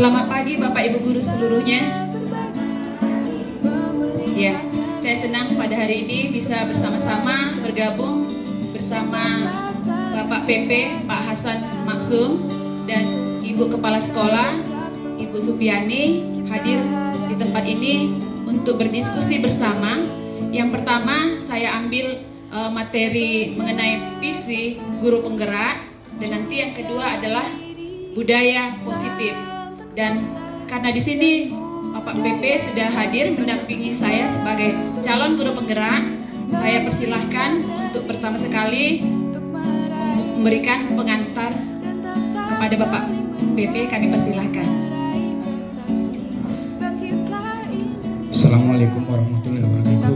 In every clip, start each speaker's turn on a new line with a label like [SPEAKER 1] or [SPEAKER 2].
[SPEAKER 1] Selamat pagi Bapak Ibu Guru seluruhnya. Ya, saya senang pada hari ini bisa bersama-sama bergabung bersama Bapak PP, Pak Hasan Maksum, dan Ibu Kepala Sekolah, Ibu Supiani, hadir di tempat ini untuk berdiskusi bersama. Yang pertama, saya ambil materi mengenai visi guru penggerak, dan nanti yang kedua adalah budaya positif. Dan karena di sini Bapak PP sudah hadir mendampingi saya sebagai calon guru penggerak, saya persilahkan untuk pertama sekali memberikan pengantar kepada Bapak PP. Kami persilahkan.
[SPEAKER 2] Assalamualaikum warahmatullahi wabarakatuh.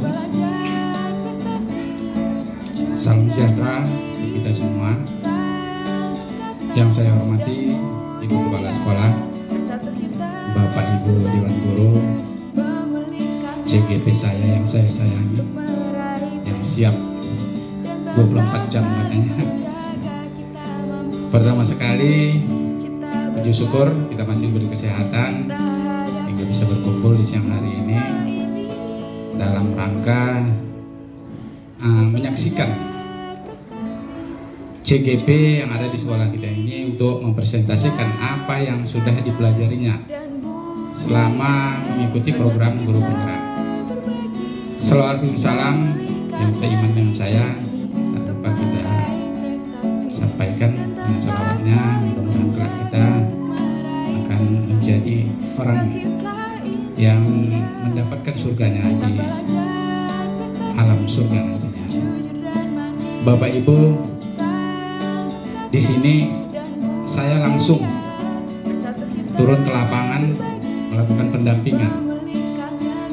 [SPEAKER 2] Salam sejahtera untuk kita semua. Yang saya hormati Ibu Kepala Sekolah, Bapak Ibu Dewan Guru, CGP saya yang saya sayangi, yang siap 24 jam katanya. Pertama sekali, puji syukur kita masih diberi kesehatan hingga bisa berkumpul di siang hari ini dalam rangka menyaksikan CGP yang ada di sekolah kita ini untuk mempresentasikan apa yang sudah dipelajarinya selama mengikuti program guru penggerak. Salawatun salam yang seiman dengan saya, tak lupa kita sampaikan dengan salawatnya. Mudah-mudahan kelak kita akan menjadi orang yang mendapatkan surganya di alam surga nantinya. Bapak Ibu, di sini saya langsung turun ke lapangan melakukan pendampingan,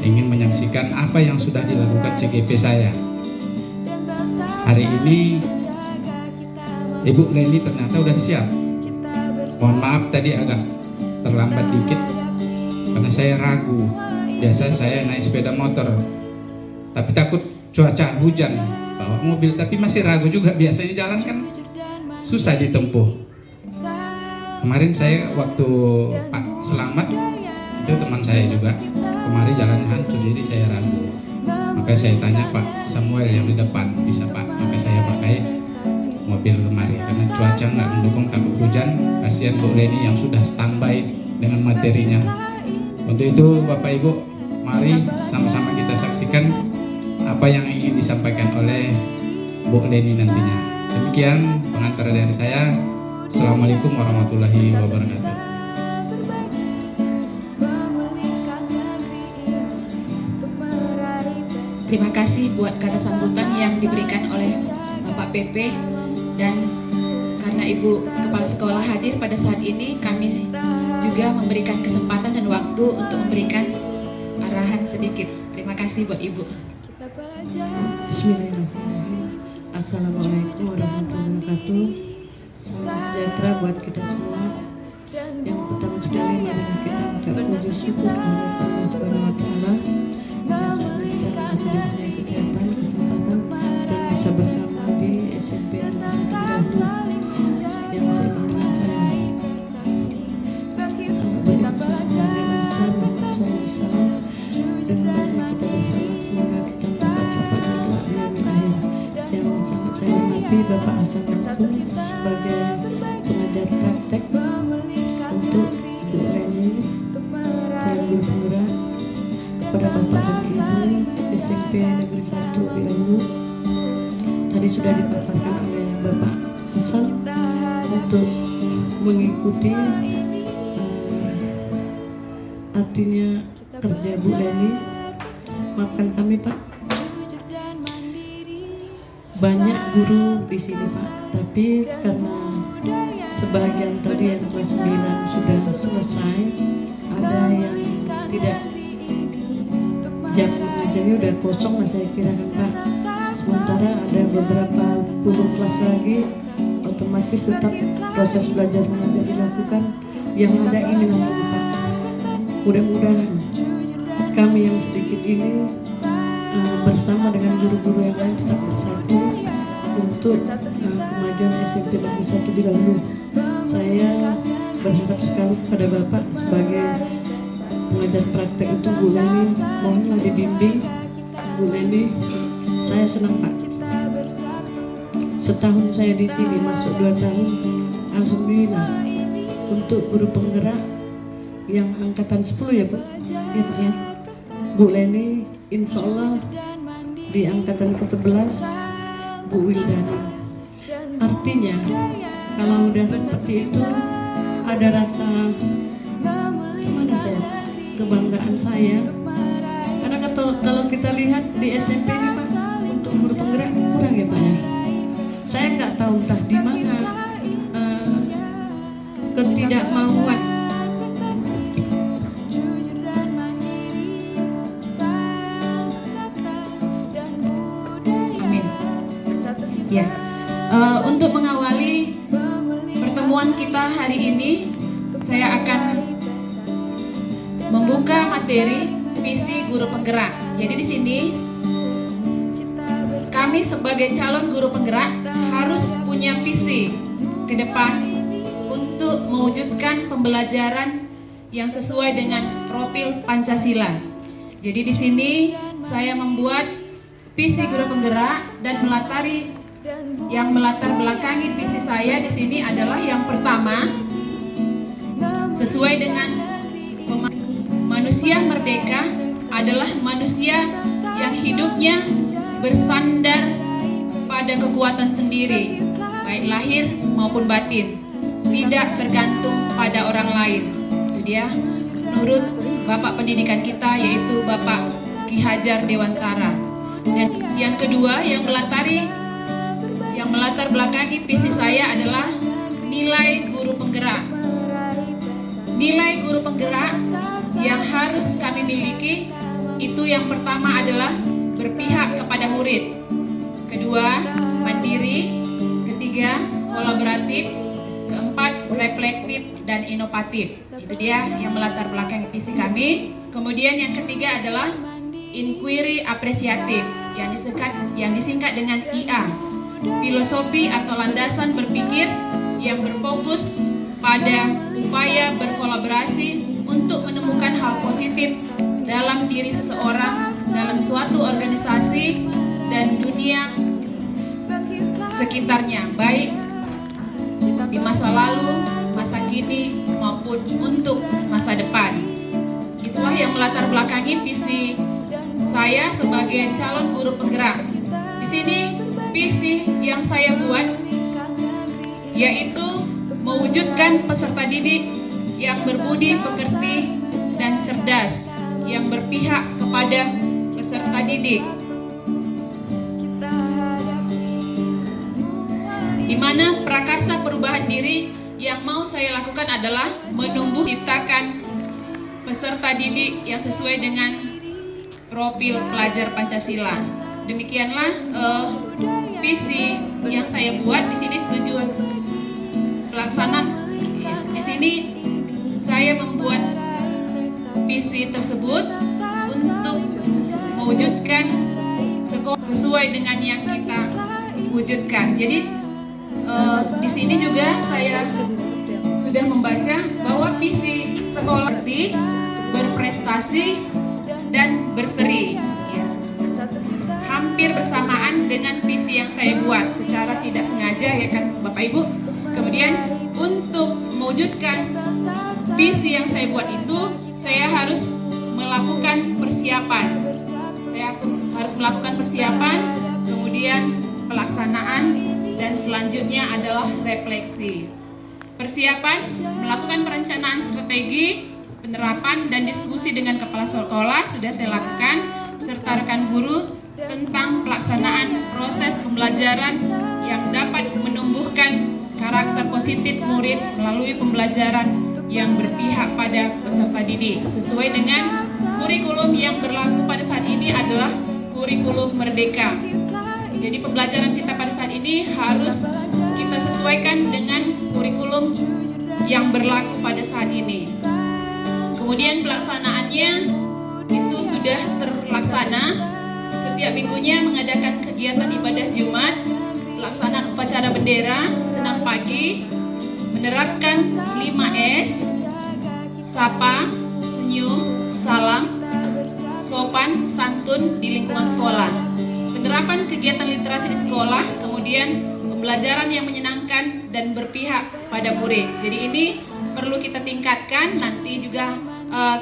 [SPEAKER 2] ingin menyaksikan apa yang sudah dilakukan CGP saya. Hari ini Ibu Leni ternyata udah siap. Mohon maaf tadi agak terlambat dikit karena saya ragu. Biasa saya naik sepeda motor, tapi takut cuaca hujan bawa mobil, tapi masih ragu juga. Biasanya jalan kan susah ditempuh. Kemarin saya waktu Pak Selamat itu teman saya juga, kemarin jalannya hancur, jadi saya ragu. Maka saya tanya Pak Samuel yang di depan, bisa Pak? Maka saya pakai mobil kemarin karena cuaca nggak mendukung, takut hujan. Kasihan Bu Leni yang sudah standby dengan materinya. Untuk itu Bapak Ibu, mari sama-sama kita saksikan apa yang ingin disampaikan oleh Bu Leni nantinya. Demikian pengantar dari saya. Assalamualaikum warahmatullahi wabarakatuh.
[SPEAKER 1] Terima kasih buat kata sambutan yang diberikan oleh Bapak PP, dan karena Ibu Kepala Sekolah hadir pada saat ini, kami juga memberikan kesempatan dan waktu untuk memberikan arahan sedikit. Terima kasih buat Ibu.
[SPEAKER 3] Bismillahirrahmanirrahim. Assalamualaikum warahmatullahi wabarakatuh. Salam sejahtera buat kita semua. Yang pertama sekali marilah kita ucapkan puji syukur kepada Allah Subhanahu wa Ta'ala yang saat kita masih diberi kesehatan, kesempatan dan bisa bersama di SMP Negeri 1 Bidahlu yang saya banggakan saya. Bapak Hasan Maksum sebagai pengajar praktek untuk Ibu Leni dan guru penggerak, kepada Bapak dan Ibu SMP Negeri 1 Bidahlu. Tadi sudah dipaparkan oleh Bapak Hasan untuk mengikuti artinya kerja Bu Leni. Maafkan kami Pak, banyak guru di sini Pak, tapi karena sebagian tadi yang kelas 9 sudah selesai, ada yang tidak, jam mengajarnya udah kosong lah saya kira kan Pak. Sementara ada beberapa puluh kelas lagi, otomatis tetap proses belajar mengajar dilakukan. Yang ada ini lagi Pak. Mudah-mudahan kami yang sedikit ini bersama dengan guru-guru yang lain tetap bersatu untuk kemajuan SMP Negeri 1 Bidahlu. Saya berharap sekali kepada Bapak sebagai pengajar praktek itu Bu Leni, mohonlah dibimbing Bu Leni. Saya senang Pak, setahun saya di sini masuk 2 tahun, alhamdulillah untuk guru penggerak yang angkatan 10 ya Bu, ya Pak ya. Bu Leni insya Allah di angkatan ke-11 Bu Wildani. Artinya kalau udah seperti itu ada rasa gimana saya, kebanggaan saya, karena kalau kita lihat di SMP ini Pak, untuk guru penggerak kurang ya Pak ya. Saya nggak tahu entah di mana ketidakmauan
[SPEAKER 1] ya. Untuk mengawali pertemuan kita hari ini, saya akan membuka materi visi guru penggerak. Jadi di sini kami sebagai calon guru penggerak harus punya visi ke depan untuk mewujudkan pembelajaran yang sesuai dengan profil Pancasila. Jadi di sini saya membuat visi guru penggerak dan yang melatar belakangi visi saya di sini adalah yang pertama, sesuai dengan manusia merdeka adalah manusia yang hidupnya bersandar pada kekuatan sendiri, baik lahir maupun batin, tidak bergantung pada orang lain. Itu dia menurut Bapak Pendidikan kita, yaitu Bapak Ki Hajar Dewantara. Dan yang kedua yang melatar belakangi visi saya adalah nilai guru penggerak. Nilai guru penggerak yang harus kami miliki itu yang pertama adalah berpihak kepada murid, kedua mandiri, ketiga kolaboratif, keempat reflektif dan inovatif. Itu dia yang melatar belakangi visi kami. Kemudian yang ketiga adalah inquiry apresiatif yang disingkat dengan IA, filosofi atau landasan berpikir yang berfokus pada upaya berkolaborasi untuk menemukan hal positif dalam diri seseorang, dalam suatu organisasi dan dunia sekitarnya, baik di masa lalu, masa kini maupun untuk masa depan. Itulah yang melatar belakangi visi saya sebagai calon guru penggerak. Di sini visi yang saya buat yaitu mewujudkan peserta didik yang berbudi pekerti dan cerdas, yang berpihak kepada peserta didik, di mana prakarsa perubahan diri yang mau saya lakukan adalah menumbuh ciptakan peserta didik yang sesuai dengan profil pelajar Pancasila. Demikianlah visi yang saya buat. Di sini tujuan pelaksanaan. Di sini saya membuat visi tersebut untuk mewujudkan sesuai dengan yang kita wujudkan. Jadi di sini juga saya sudah membaca bahwa visi sekolah berprestasi dan berseri, hampir bersamaan dengan visi yang saya buat secara tidak sengaja, ya kan Bapak Ibu. Kemudian untuk mewujudkan visi yang saya buat itu, saya harus melakukan persiapan. Kemudian pelaksanaan, dan selanjutnya adalah refleksi. Persiapan, melakukan perencanaan strategi, penerapan dan diskusi dengan kepala sekolah sudah saya lakukan, serta rekan guru tentang pelaksanaan proses pembelajaran yang dapat menumbuhkan karakter positif murid melalui pembelajaran yang berpihak pada peserta didik. Sesuai dengan kurikulum yang berlaku pada saat ini adalah kurikulum merdeka. Jadi pembelajaran kita pada saat ini harus kita sesuaikan dengan kurikulum yang berlaku pada saat ini. Kemudian pelaksanaannya itu sudah terlaksana. Setiap minggunya mengadakan kegiatan ibadah Jumat, pelaksanaan upacara bendera, senam pagi, menerapkan 5S, sapa, senyum, salam, sopan, santun di lingkungan sekolah. Penerapan kegiatan literasi di sekolah, kemudian pembelajaran yang menyenangkan dan berpihak pada murid. Jadi ini perlu kita tingkatkan. Nanti juga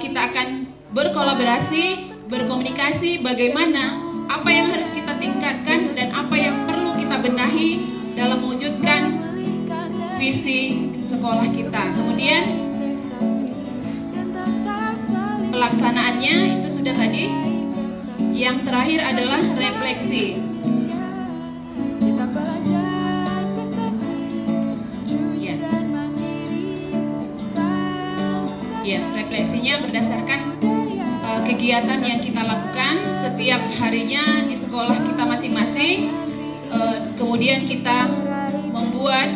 [SPEAKER 1] kita akan berkolaborasi, berkomunikasi bagaimana apa yang harus kita tingkatkan dan apa yang perlu kita benahi dalam mewujudkan visi sekolah kita. Kemudian pelaksanaannya itu sudah tadi. Yang terakhir adalah refleksi. Ya, refleksinya berdasarkan kegiatan yang kita lakukan setiap harinya di sekolah kita masing-masing. Kemudian kita membuat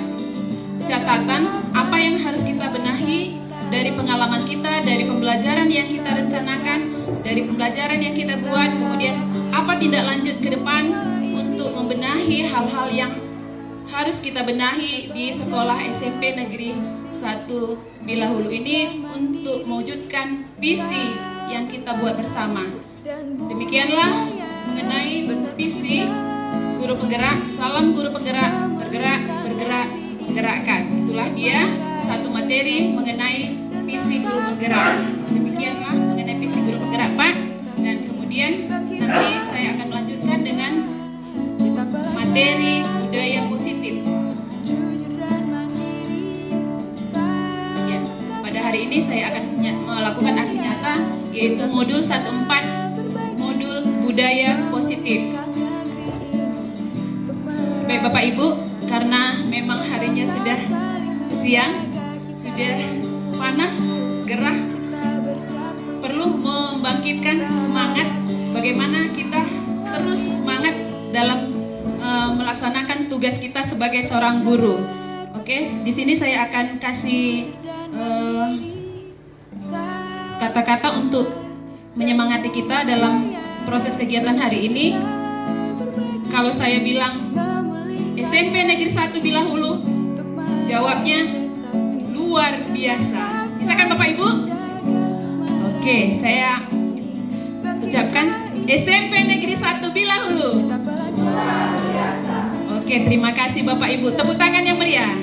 [SPEAKER 1] catatan apa yang harus kita benahi dari pengalaman kita, dari pembelajaran yang kita rencanakan, dari pembelajaran yang kita buat. Kemudian apa tindak lanjut ke depan untuk membenahi hal-hal yang harus kita benahi di sekolah SMP Negeri 1 Bilahulu ini untuk mewujudkan visi yang kita buat bersama. Demikianlah mengenai visi guru penggerak. Salam guru penggerak, bergerak, bergerak, menggerakkan. Itulah dia satu materi mengenai visi guru penggerak. Demikianlah mengenai visi guru penggerak, Pak. Dan kemudian nanti saya akan melanjutkan dengan materi budaya positif. Ya, pada hari ini saya akan melakukan aksi nyata, yaitu modul 14, modul budaya positif. Baik Bapak Ibu, karena memang harinya sudah siang, sudah panas, gerah, perlu membangkitkan semangat bagaimana kita terus semangat dalam melaksanakan tugas kita sebagai seorang guru. Oke, di sini saya akan kasih kata-kata untuk menyemangati kita dalam proses kegiatan hari ini. Kalau saya bilang SMP Negeri 1 Bilahulu, jawabnya luar biasa. Bisa kan Bapak Ibu? Oke, saya ucapkan SMP Negeri 1 Bilahulu. Oke, terima kasih Bapak Ibu. Tepuk tangan yang meriah.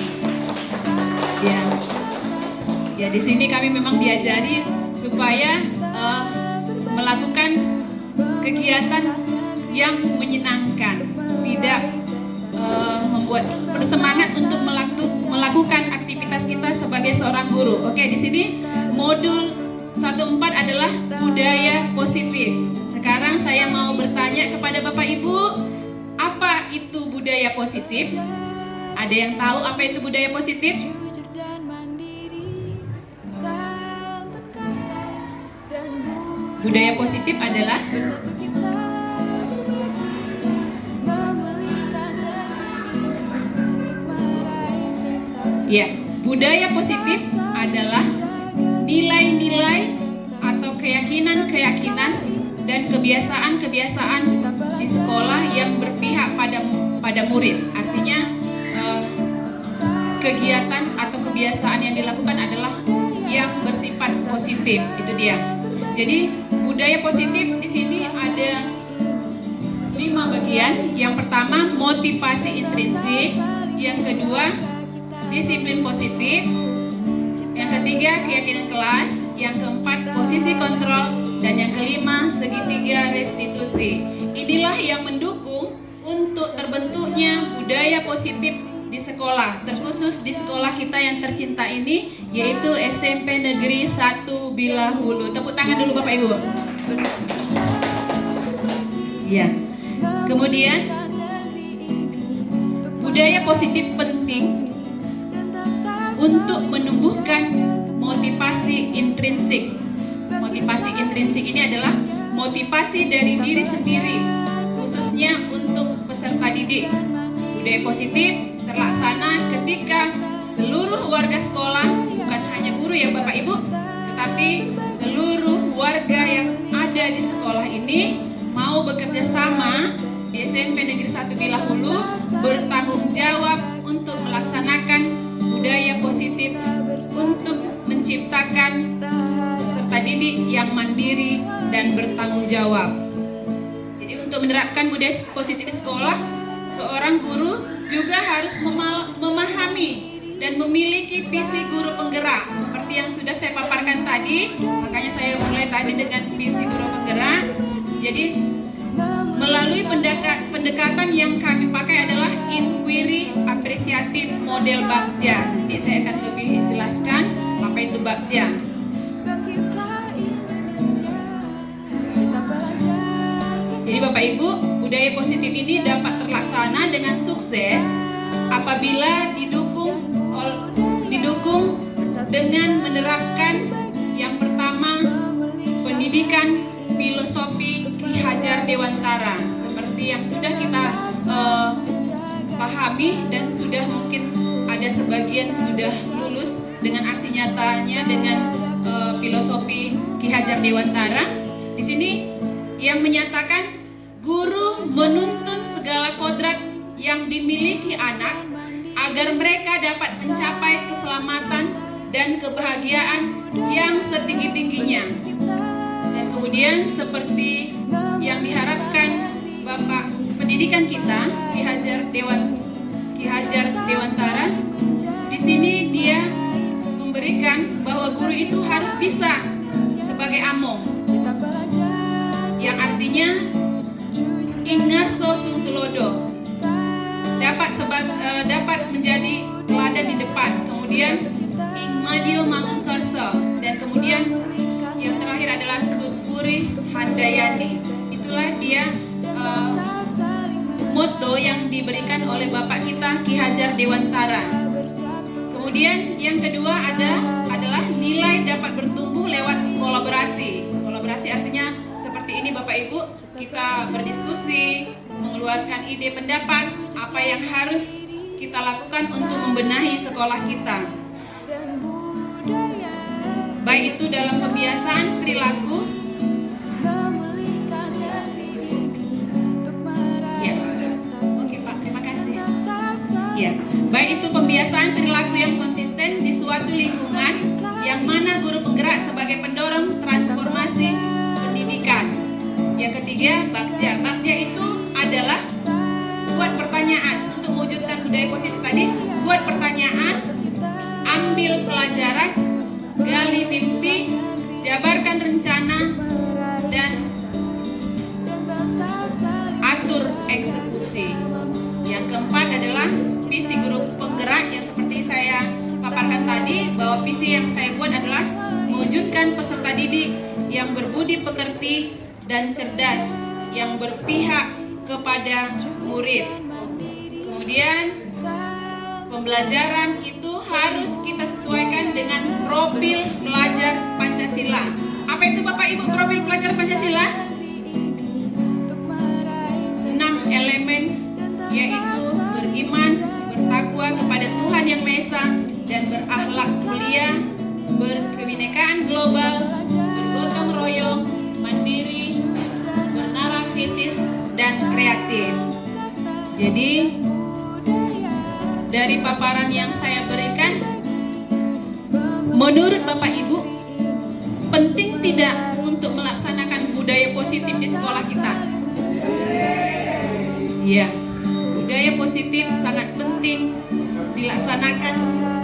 [SPEAKER 1] Ya, di sini kami memang diajari supaya melakukan kegiatan yang menyenangkan, tidak membuat bersemangat untuk melakukan aktivitas kita sebagai seorang guru. Oke, di sini modul 14 adalah budaya positif. Sekarang saya mau bertanya kepada Bapak Ibu, apa itu budaya positif? Ada yang tahu apa itu budaya positif? Budaya positif adalah budaya positif adalah nilai-nilai atau keyakinan-keyakinan dan kebiasaan-kebiasaan di sekolah yang berpihak pada murid. Artinya kegiatan atau kebiasaan yang dilakukan adalah yang bersifat positif. Itu dia. Jadi budaya positif di sini ada 5 bagian. Yang pertama motivasi intrinsik, yang kedua disiplin positif, yang ketiga keyakinan kelas, yang keempat posisi kontrol, dan yang kelima segitiga restitusi. Inilah yang mendukung untuk terbentuknya budaya positif di sekolah, terkhusus di sekolah kita yang tercinta ini, yaitu SMP Negeri 1 Bilahulu. Tepuk tangan dulu Bapak Ibu. Ya. Kemudian budaya positif penting untuk menumbuhkan motivasi intrinsik. Motivasi intrinsik ini adalah motivasi dari diri sendiri, khususnya untuk peserta didik. Budaya positif terlaksana ketika seluruh warga sekolah, bukan hanya guru ya Bapak Ibu, tetapi seluruh warga yang ada di sekolah ini mau bekerja sama di SMP Negeri 1 Bilahulu, bertanggung jawab untuk melaksanakan budaya positif untuk menciptakan peserta didik yang mandiri dan bertanggung jawab. Jadi untuk menerapkan budaya positif di sekolah, seorang guru juga harus memahami dan memiliki visi guru penggerak seperti yang sudah saya paparkan tadi. Makanya saya mulai tadi dengan visi guru penggerak. Jadi melalui pendekatan yang kami pakai adalah inquiry apresiatif model Bagja. Jadi saya akan lebih jelaskan apa itu Bagja. Jadi Bapak Ibu, budaya positif ini dapat terlaksana dengan sukses apabila didukung dengan menerapkan yang pertama pendidikan filosofi Ki Hajar Dewantara seperti yang sudah kita pahami dan sudah mungkin ada sebagian sudah lulus dengan aksi nyatanya dengan filosofi Ki Hajar Dewantara. Di sini yang menyatakan guru menuntun segala kodrat yang dimiliki anak agar mereka dapat mencapai keselamatan dan kebahagiaan yang setinggi-tingginya. Dan kemudian seperti yang diharapkan Bapak pendidikan kita Ki Hajar Dewantara, di sini dia memberikan bahwa guru itu harus bisa sebagai among, yang artinya ingarso sung tulodo, dapat menjadi teladan di depan. Kemudian ingmadio mangungkarso, dan kemudian yang terakhir adalah tutpuri handayani. Itulah dia motto yang diberikan oleh Bapak kita Ki Hajar Dewantara. Kemudian yang kedua adalah nilai dapat bertumbuh lewat kolaborasi. Kolaborasi artinya seperti ini Bapak Ibu, kita berdiskusi, mengeluarkan ide pendapat apa yang harus kita lakukan untuk membenahi sekolah kita. Baik itu dalam pembiasaan perilaku, ya, oke Pak, terima kasih. Ya, baik itu pembiasaan perilaku yang konsisten di suatu lingkungan yang mana guru penggerak sebagai pendorong transformasi pendidikan. Yang ketiga, Bagja. Bagja itu adalah buat pertanyaan untuk mewujudkan budaya positif tadi. Buat pertanyaan, ambil pelajaran, gali mimpi, jabarkan rencana, dan atur eksekusi. Yang keempat adalah visi guru penggerak yang seperti saya paparkan tadi, bahwa visi yang saya buat adalah mewujudkan peserta didik yang berbudi pekerti dan cerdas, yang berpihak kepada murid. Kemudian pembelajaran itu harus kita sesuaikan dengan profil pelajar Pancasila. Apa itu Bapak Ibu profil pelajar Pancasila? 6 elemen, yaitu beriman, bertakwa kepada Tuhan Yang Maha Esa, dan berakhlak mulia, berkebinekaan global, bergotong royong, mandiri, bernalar kritis, dan kreatif. Jadi dari paparan yang saya berikan, menurut Bapak Ibu, penting tidak untuk melaksanakan budaya positif di sekolah kita? Ya, budaya positif sangat penting dilaksanakan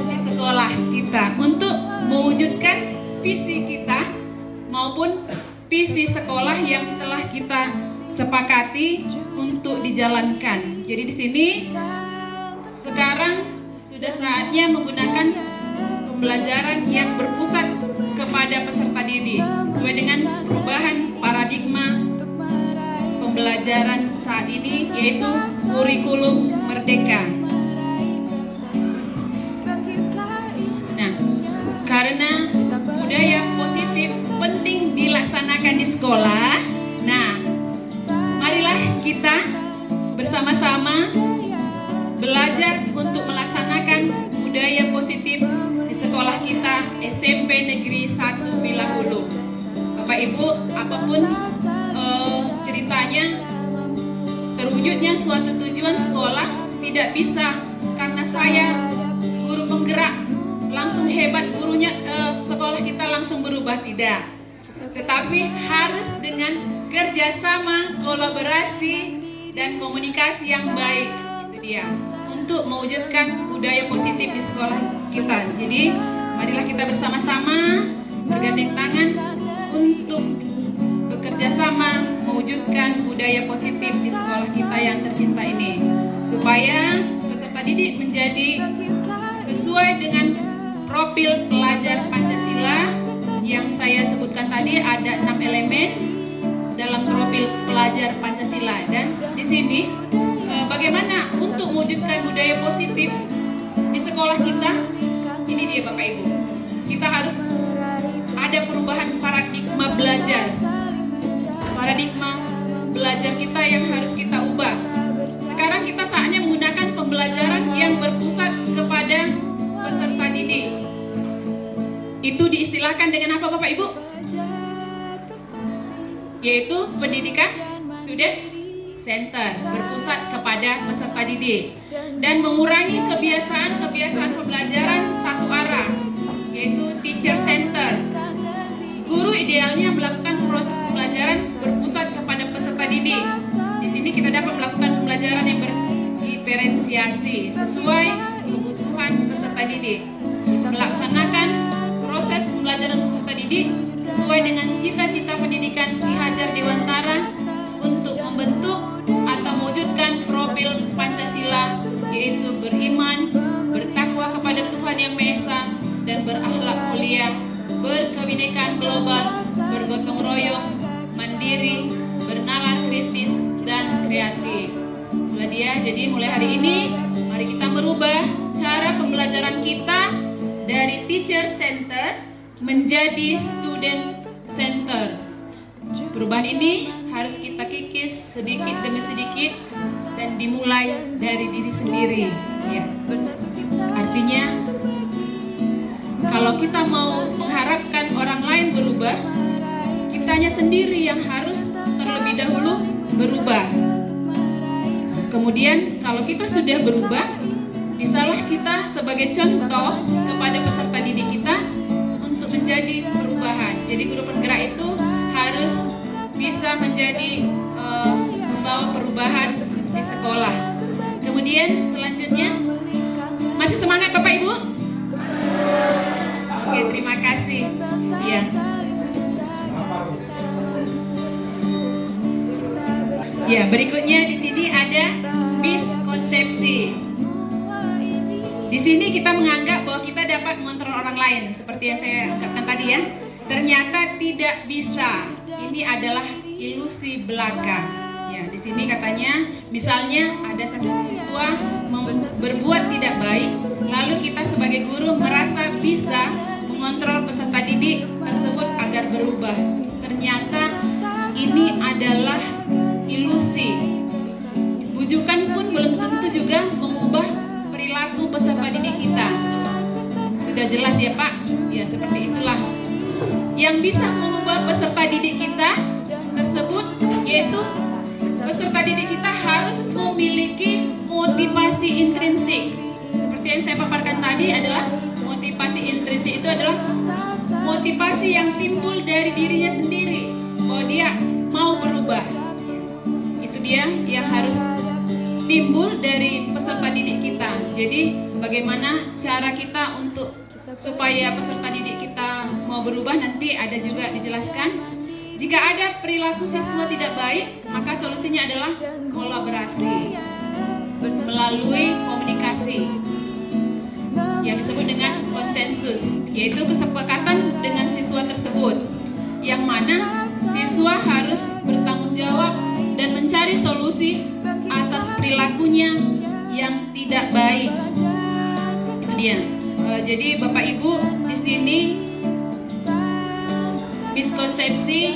[SPEAKER 1] di sekolah kita untuk mewujudkan visi kita maupun visi sekolah yang telah kita sepakati untuk dijalankan. Jadi di sini sekarang sudah saatnya menggunakan pembelajaran yang berpusat kepada peserta didik sesuai dengan perubahan paradigma pembelajaran saat ini, yaitu kurikulum merdeka. Nah, karena budaya positif penting dilaksanakan di sekolah, nah marilah kita bersama-sama belajar untuk melaksanakan budaya positif di sekolah kita SMP Negeri 1 Bilahulu. Bapak Ibu, apapun ceritanya, terwujudnya suatu tujuan sekolah tidak bisa karena saya guru penggerak penggerak langsung hebat gurunya, sekolah kita langsung berubah, tidak. Tetapi harus dengan kerjasama, kolaborasi, dan komunikasi yang baik. Itu dia, untuk mewujudkan budaya positif di sekolah kita. Jadi marilah kita bersama-sama bergandeng tangan untuk bekerja sama mewujudkan budaya positif di sekolah kita yang tercinta ini, supaya peserta didik menjadi sesuai dengan profil pelajar Pancasila yang saya sebutkan tadi. Ada 6 elemen dalam profil pelajar Pancasila, dan di sini bagaimana untuk mewujudkan budaya positif di sekolah kita. Ini dia Bapak Ibu, kita harus ada perubahan paradigma belajar. Paradigma belajar kita yang harus kita ubah. Sekarang kita saatnya menggunakan pembelajaran yang berpusat kepada peserta didik. Itu diistilahkan dengan apa Bapak Ibu? Yaitu pendidikan student center, berpusat kepada peserta didik, dan mengurangi kebiasaan pembelajaran satu arah, yaitu teacher center. Guru idealnya melakukan proses pembelajaran berpusat kepada peserta didik. Di sini kita dapat melakukan pembelajaran yang berdiferensiasi sesuai kebutuhan peserta didik, melaksanakan proses pembelajaran peserta didik sesuai dengan cita-cita pendidikan Ki Hajar Dewantara untuk membentuk atau mewujudkan profil Pancasila, yaitu beriman, bertakwa kepada Tuhan Yang Maha Esa, dan berakhlak mulia, berkebinekaan global, bergotong royong, mandiri, bernalar kritis, dan kreatif. Itulah dia. Jadi mulai hari ini mari kita merubah cara pembelajaran kita dari teacher center menjadi student center. Perubahan ini harus kita kikis sedikit demi sedikit dan dimulai dari diri sendiri, ya. Artinya kalau kita mau mengharapkan orang lain berubah, kitanya sendiri yang harus terlebih dahulu berubah. Kemudian kalau kita sudah berubah, bisalah kita sebagai contoh kepada peserta didik kita untuk menjadi perubahan. Jadi guru penggerak itu harus bisa menjadi membawa perubahan di sekolah. Kemudian selanjutnya, masih semangat Bapak Ibu? Oke, terima kasih. Ya. Ya, berikutnya di sini ada miskonsepsi. Di sini kita menganggap bahwa kita dapat mengontrol orang lain, seperti yang saya ungkapkan tadi ya. Ternyata tidak bisa. Ini adalah ilusi belaka. Ya, di sini katanya, misalnya ada siswa berbuat tidak baik, lalu kita sebagai guru merasa bisa mengontrol peserta didik tersebut agar berubah. Ternyata ini adalah ilusi. Bujukan pun belum tentu juga mengubah perilaku peserta didik kita. Sudah jelas ya Pak? Ya, seperti itulah. Yang bisa mengubah peserta didik kita tersebut, yaitu peserta didik kita harus memiliki motivasi intrinsik. Seperti yang saya paparkan tadi adalah motivasi intrinsik itu adalah motivasi yang timbul dari dirinya sendiri, bahwa dia mau berubah. Itu dia yang harus timbul dari peserta didik kita. Jadi bagaimana cara kita untuk supaya peserta didik kita mau berubah, nanti ada juga dijelaskan. Jika ada perilaku siswa tidak baik, maka solusinya adalah kolaborasi melalui komunikasi yang disebut dengan konsensus, yaitu kesepakatan dengan siswa tersebut, yang mana siswa harus bertanggung jawab dan mencari solusi atas perilakunya yang tidak baik. Itu dia. Jadi Bapak Ibu, di sini miskonsepsi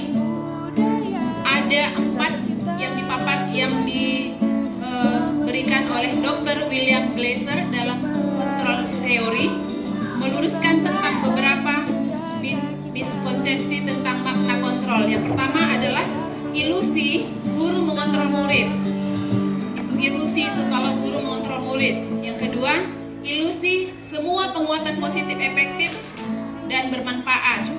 [SPEAKER 1] ada 4 yang diberikan oleh Dr. William Glasser dalam kontrol teori, meluruskan tentang beberapa miskonsepsi tentang makna kontrol. Yang pertama adalah ilusi guru mengontrol murid. Itu ilusi itu kalau guru mengontrol murid. Yang kedua, ilusi semua penguatan positif efektif dan bermanfaat.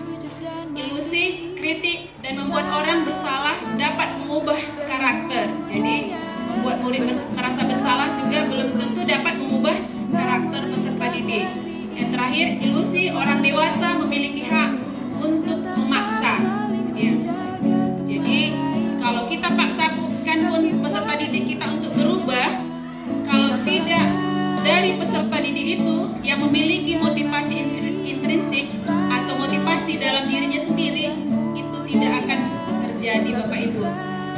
[SPEAKER 1] Ilusi, kritik, dan membuat orang bersalah dapat mengubah karakter. Jadi membuat murid merasa bersalah juga belum tentu dapat mengubah karakter peserta didik. Yang terakhir, ilusi orang dewasa memiliki hak untuk memaksa. Ya. Jadi kalau kita paksakan pun peserta didik kita untuk berubah, kalau tidak dari peserta didik itu yang memiliki motivasi intrinsik atau motivasi dalam dirinya sendiri, itu tidak akan terjadi, Bapak Ibu.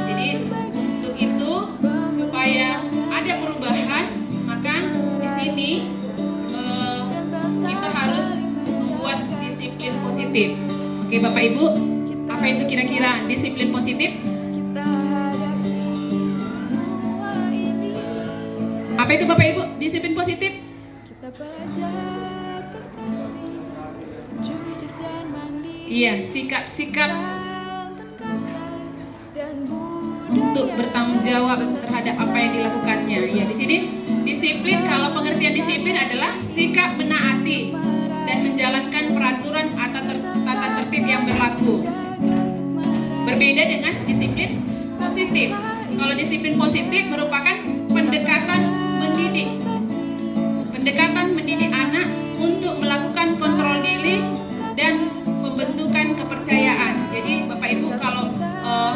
[SPEAKER 1] Jadi untuk itu supaya ada perubahan, maka di sini kita harus membuat disiplin positif. Oke, Bapak Ibu, apa itu kira-kira disiplin positif? Apa itu Bapak Ibu disiplin positif? Iya, sikap-sikap untuk bertanggung jawab terhadap apa yang dilakukannya. Ya, di sini disiplin, kalau pengertian disiplin adalah sikap menaati dan menjalankan peraturan atau tata tertib yang berlaku. Berbeda dengan disiplin positif. Kalau disiplin positif merupakan pendekatan mendidik anak untuk melakukan kontrol diri dan pembentukan kepercayaan. Jadi Bapak Ibu kalau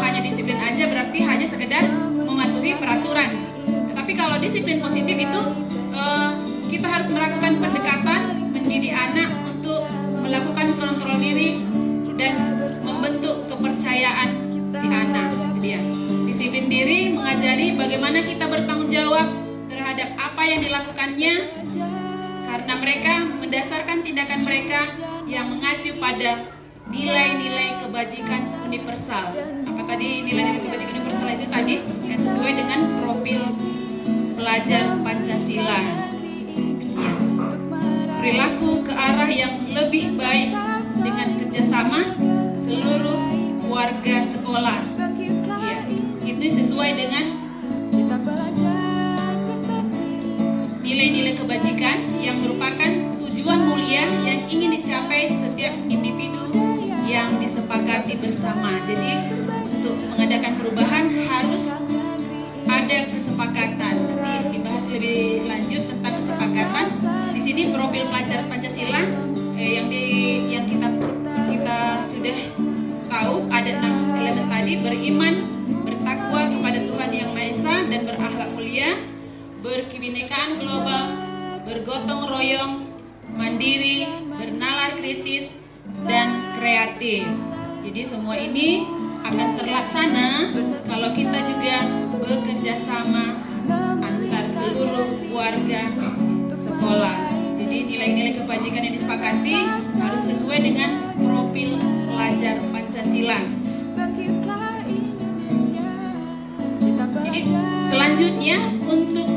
[SPEAKER 1] hanya disiplin aja berarti hanya sekedar mematuhi peraturan. Tetapi kalau disiplin positif itu kita harus melakukan pendekatan mendidik anak untuk melakukan kontrol diri dan membentuk kepercayaan si anak. Jadi ya, disiplin diri mengajari bagaimana kita bertanggung jawab terhadap apa yang dilakukannya, karena mereka mendasarkan tindakan mereka yang mengacu pada nilai-nilai kebajikan universal. Apa tadi nilai-nilai kebajikan universal itu tadi? Yang sesuai dengan profil pelajar Pancasila. Perilaku ke arah yang lebih baik dengan kerjasama seluruh warga sekolah. Ya, itu sesuai dengan nilai-nilai kebajikan yang merupakan tujuan mulia yang ingin dicapai setiap individu yang disepakati bersama. Jadi untuk mengadakan perubahan harus ada kesepakatan. Nanti dibahas lebih lanjut tentang kesepakatan. Di sini profil pelajar Pancasila yang kita sudah tahu ada 6 elemen tadi: beriman, bertakwa kepada Tuhan Yang Maha Esa dan berakhlak mulia, berkebinekaan global, bergotong royong, mandiri, bernalar kritis, dan kreatif. Jadi semua ini akan terlaksana kalau kita juga bekerja sama antar seluruh warga sekolah. Jadi nilai-nilai kebajikan yang disepakati harus sesuai dengan profil pelajar Pancasila. Jadi selanjutnya untuk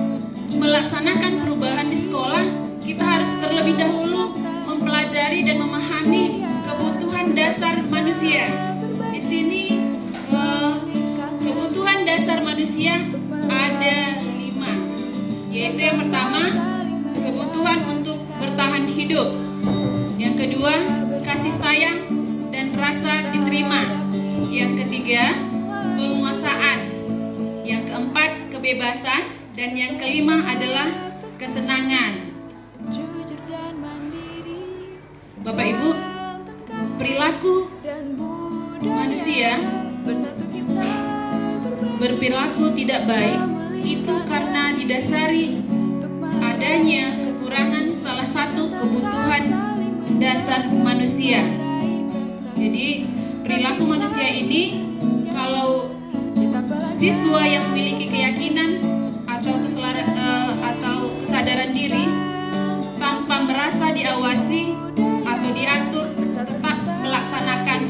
[SPEAKER 1] melaksanakan perubahan di sekolah, kita harus terlebih dahulu mempelajari dan memahami kebutuhan dasar manusia. Di sini kebutuhan dasar manusia ada 5, yaitu yang pertama kebutuhan untuk bertahan hidup, yang kedua kasih sayang dan rasa diterima, yang ketiga penguasaan, yang keempat kebebasan, dan yang kelima adalah kesenangan. Bapak Ibu, perilaku manusia berperilaku tidak baik itu karena didasari adanya kekurangan salah satu kebutuhan dasar manusia. Jadi perilaku manusia ini, kalau siswa yang memiliki keyakinan atau kesadaran diri tanpa merasa diawasi atau diatur, tetap melaksanakan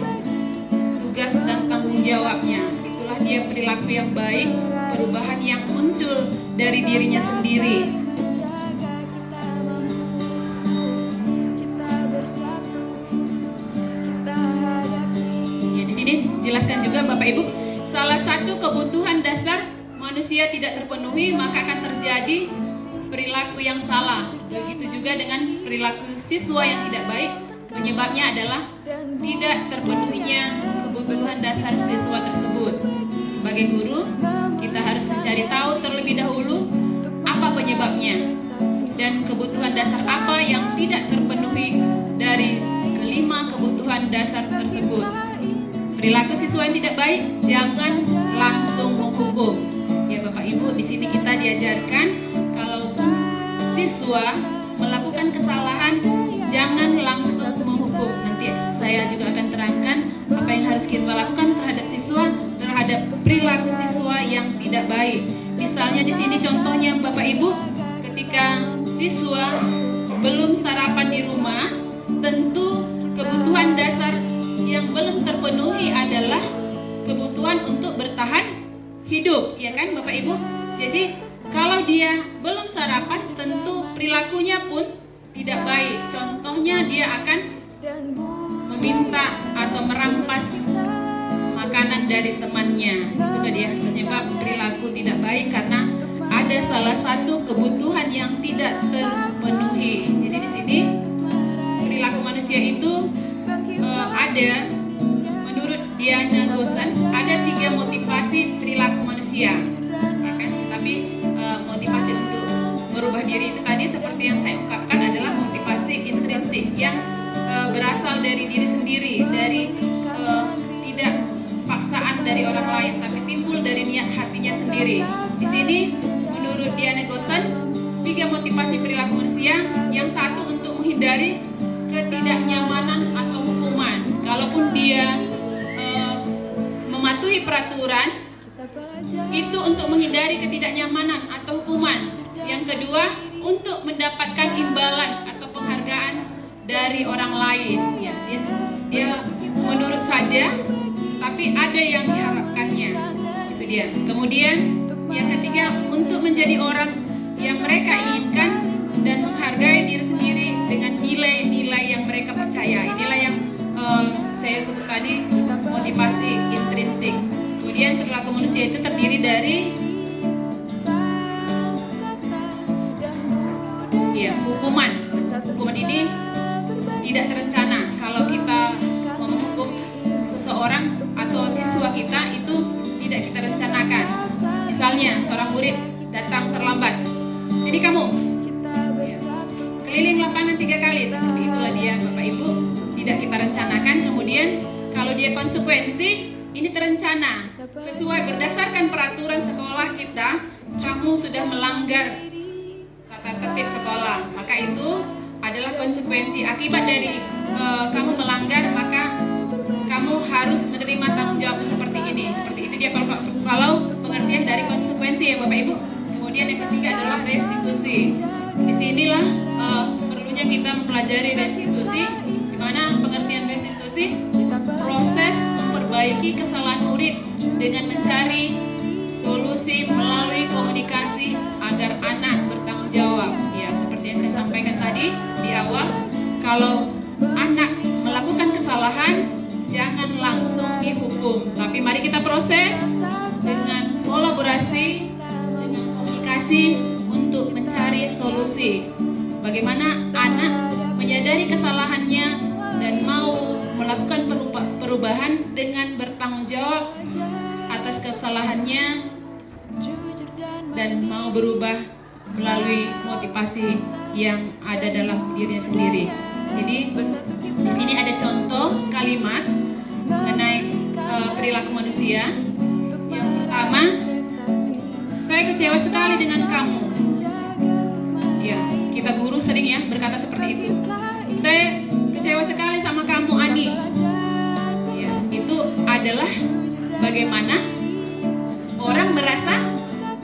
[SPEAKER 1] tugas dan tanggung jawabnya, itulah dia perilaku yang baik, perubahan yang muncul dari dirinya sendiri. Ya, di sini jelaskan juga Bapak Ibu, salah satu kebutuhan dasar manusia tidak terpenuhi, maka akan terjadi perilaku yang salah. Begitu juga dengan perilaku siswa yang tidak baik. Penyebabnya adalah tidak terpenuhinya kebutuhan dasar siswa tersebut. Sebagai guru, kita harus mencari tahu terlebih dahulu apa penyebabnya dan kebutuhan dasar apa yang tidak terpenuhi dari kelima kebutuhan dasar tersebut. Perilaku siswa yang tidak baik, jangan langsung menghukum. Ya Bapak Ibu, di sini kita diajarkan kalau siswa melakukan kesalahan, jangan langsung menghukum. Nanti saya juga akan terangkan apa yang harus kita lakukan terhadap siswa, terhadap perilaku siswa yang tidak baik. Misalnya di sini contohnya Bapak Ibu, ketika siswa belum sarapan di rumah, tentu kebutuhan dasar yang belum terpenuhi adalah kebutuhan untuk bertahan hidup, ya kan Bapak Ibu? Jadi kalau dia belum sarapan, tentu perilakunya pun tidak baik. Contohnya dia akan meminta atau merampas makanan dari temannya. Itu dia penyebab perilaku tidak baik karena ada salah satu kebutuhan yang tidak terpenuhi. Jadi di sini perilaku manusia itu ada, menurut Diana Gosen, ada 3 motivasi perilaku manusia, ya kan? Tapi motivasi untuk merubah diri itu tadi seperti yang saya ungkapkan adalah motivasi intrinsik yang berasal dari diri sendiri, dari tidak paksaan dari orang lain, tapi timbul dari niat hatinya sendiri. Di sini menurut Diana Gosen, 3 motivasi perilaku manusia. Yang satu untuk menghindari ketidaknyamanan atau hukuman. Kalaupun dia mematuhi peraturan, itu untuk menghindari ketidaknyamanan atau hukuman. Yang kedua, untuk mendapatkan imbalan atau penghargaan dari orang lain. Ya, dia menurut saja, tapi ada yang diharapkannya. Itu dia. Kemudian yang ketiga, untuk menjadi orang yang mereka inginkan dan menghargai diri sendiri dengan nilai-nilai yang mereka percaya. Inilah yang saya sebut tadi motivasi intrinsik. Kemudian perilaku manusia itu terdiri dari hukuman. Hukuman ini tidak terencana. Kalau kita menghukum seseorang atau siswa kita, itu tidak kita rencanakan. Misalnya seorang murid datang terlambat, sini kamu, keliling lapangan 3 kali. Seperti itulah dia Bapak Ibu, tidak kita rencanakan. Kemudian kalau dia konsekuensi, ini terencana sesuai berdasarkan peraturan sekolah kita. Kamu sudah melanggar tata tertib sekolah, maka itu adalah konsekuensi akibat dari kamu melanggar, maka kamu harus menerima tanggung jawab seperti ini. Seperti itu dia kalau pengertian dari konsekuensi ya Bapak Ibu. Kemudian yang ketiga adalah restitusi. Di sinilah perlunya kita mempelajari restitusi, di mana pengertian restitusi proses memperbaiki kesalahan murid dengan mencari solusi melalui komunikasi agar anak bertanggung jawab. Ya, seperti yang saya sampaikan tadi di awal, kalau anak melakukan kesalahan, jangan langsung dihukum, tapi mari kita proses dengan kolaborasi, dengan komunikasi untuk mencari solusi. Bagaimana anak menyadari kesalahannya dan mau melakukan perubahan dengan bertanggung jawab atas kesalahannya dan mau berubah melalui motivasi yang ada dalam dirinya sendiri. Jadi di sini ada contoh kalimat mengenai perilaku manusia. Yang pertama, saya kecewa sekali dengan kamu. Ya, kita guru sering ya berkata seperti itu. Saya kecewa sekali sama kamu, Ani. Ya, itu adalah bagaimana orang merasa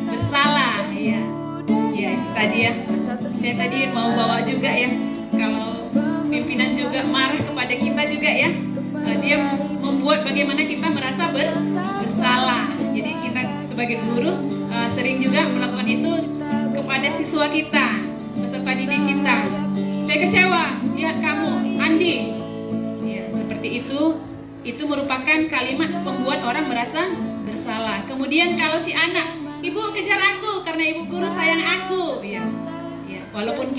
[SPEAKER 1] bersalah. Ya, ya itu tadi ya. Saya tadi mau bawa juga ya. Kalau pimpinan juga marah kepada kita juga ya, dia membuat bagaimana kita merasa bersalah. Jadi kita sebagai guru sering juga melakukan itu kepada siswa kita, peserta didik kita. Saya kecewa lihat kamu, Andi. Ya, seperti itu merupakan kalimat membuat orang merasa bersalah. Kemudian kalau si anak, ibu kejar aku karena ibu guru sayang aku. Ya,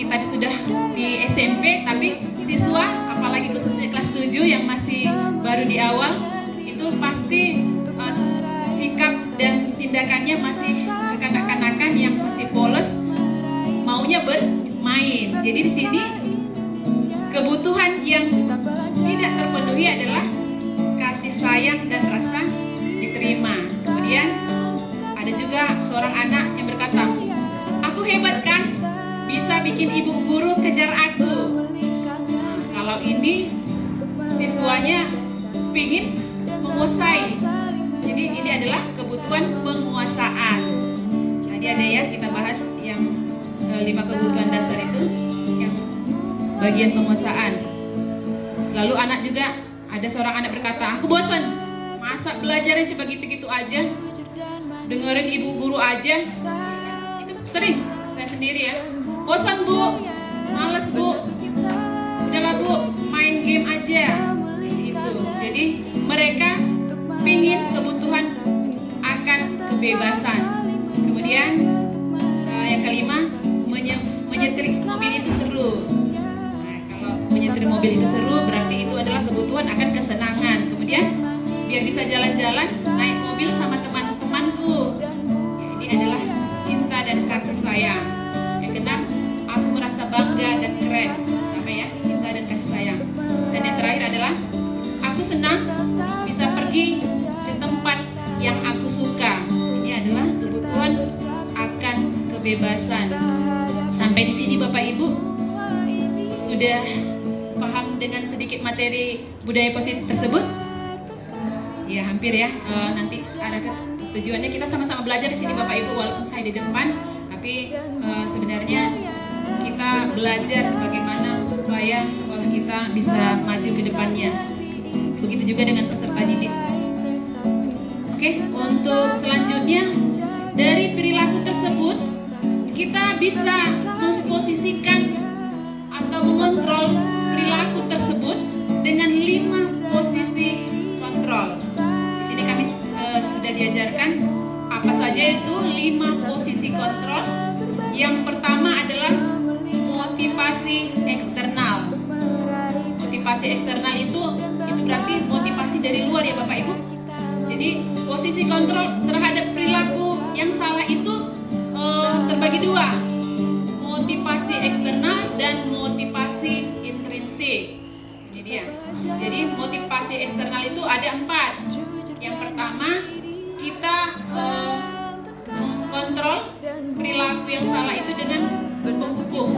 [SPEAKER 1] kita sudah di SMP, tapi siswa apalagi khususnya kelas 7 yang masih baru di awal itu pasti sikap dan tindakannya masih kekanak-kanakan, yang masih polos, maunya bermain. Jadi di sini kebutuhan yang tidak terpenuhi adalah kasih sayang dan rasa diterima. Kemudian ada juga seorang anak yang berkata, "Aku hebat kan? Bisa bikin ibu guru kejar aku." Nah, kalau ini siswanya ingin menguasai. Jadi ini adalah kebutuhan penguasaan. Tadi ada ya kita bahas yang 5 kebutuhan dasar itu, yang bagian penguasaan. Lalu anak juga, ada seorang anak berkata, "Aku bosan, masa belajarnya cuma gitu-gitu aja, dengerin ibu guru aja." Itu sering saya sendiri ya, "Bosan bu, males bu, udahlah bu, main game aja." Itu. Jadi mereka pingin kebutuhan akan kebebasan. Kemudian yang kelima, menyetir mobil itu seru. Nah, kalau menyetir mobil itu seru berarti itu adalah kebutuhan akan kesenangan. Kemudian biar bisa jalan-jalan naik mobil sama teman-temanku. Ya, ini adalah cinta dan kasih sayang. Yang keenam, aku merasa bangga dan keren. Sampai ya, cinta dan kasih sayang. Dan yang terakhir adalah aku senang bisa pergi ke tempat yang aku suka. Ini adalah kebutuhan akan kebebasan. Sampai di sini Bapak Ibu sudah paham dengan sedikit materi budaya positif tersebut? Ya hampir ya. Nanti ada tujuannya kita sama-sama belajar di sini Bapak Ibu, walaupun saya di depan, tapi sebenarnya kita belajar bagaimana supaya sekolah kita bisa maju ke depannya. Begitu juga dengan peserta didik. Oke, untuk selanjutnya dari perilaku tersebut kita bisa memposisikan atau mengontrol perilaku tersebut dengan 5 posisi kontrol. Di sini kami sudah diajarkan apa saja itu 5 posisi kontrol. Yang pertama adalah motivasi eksternal. Motivasi eksternal itu berarti motivasi dari luar ya Bapak Ibu. Jadi posisi kontrol terhadap perilaku yang salah itu terbagi 2, motivasi eksternal dan motivasi intrinsik. Ini dia. Jadi motivasi eksternal itu ada 4. Yang pertama, kita mengkontrol perilaku yang salah itu dengan penghukum,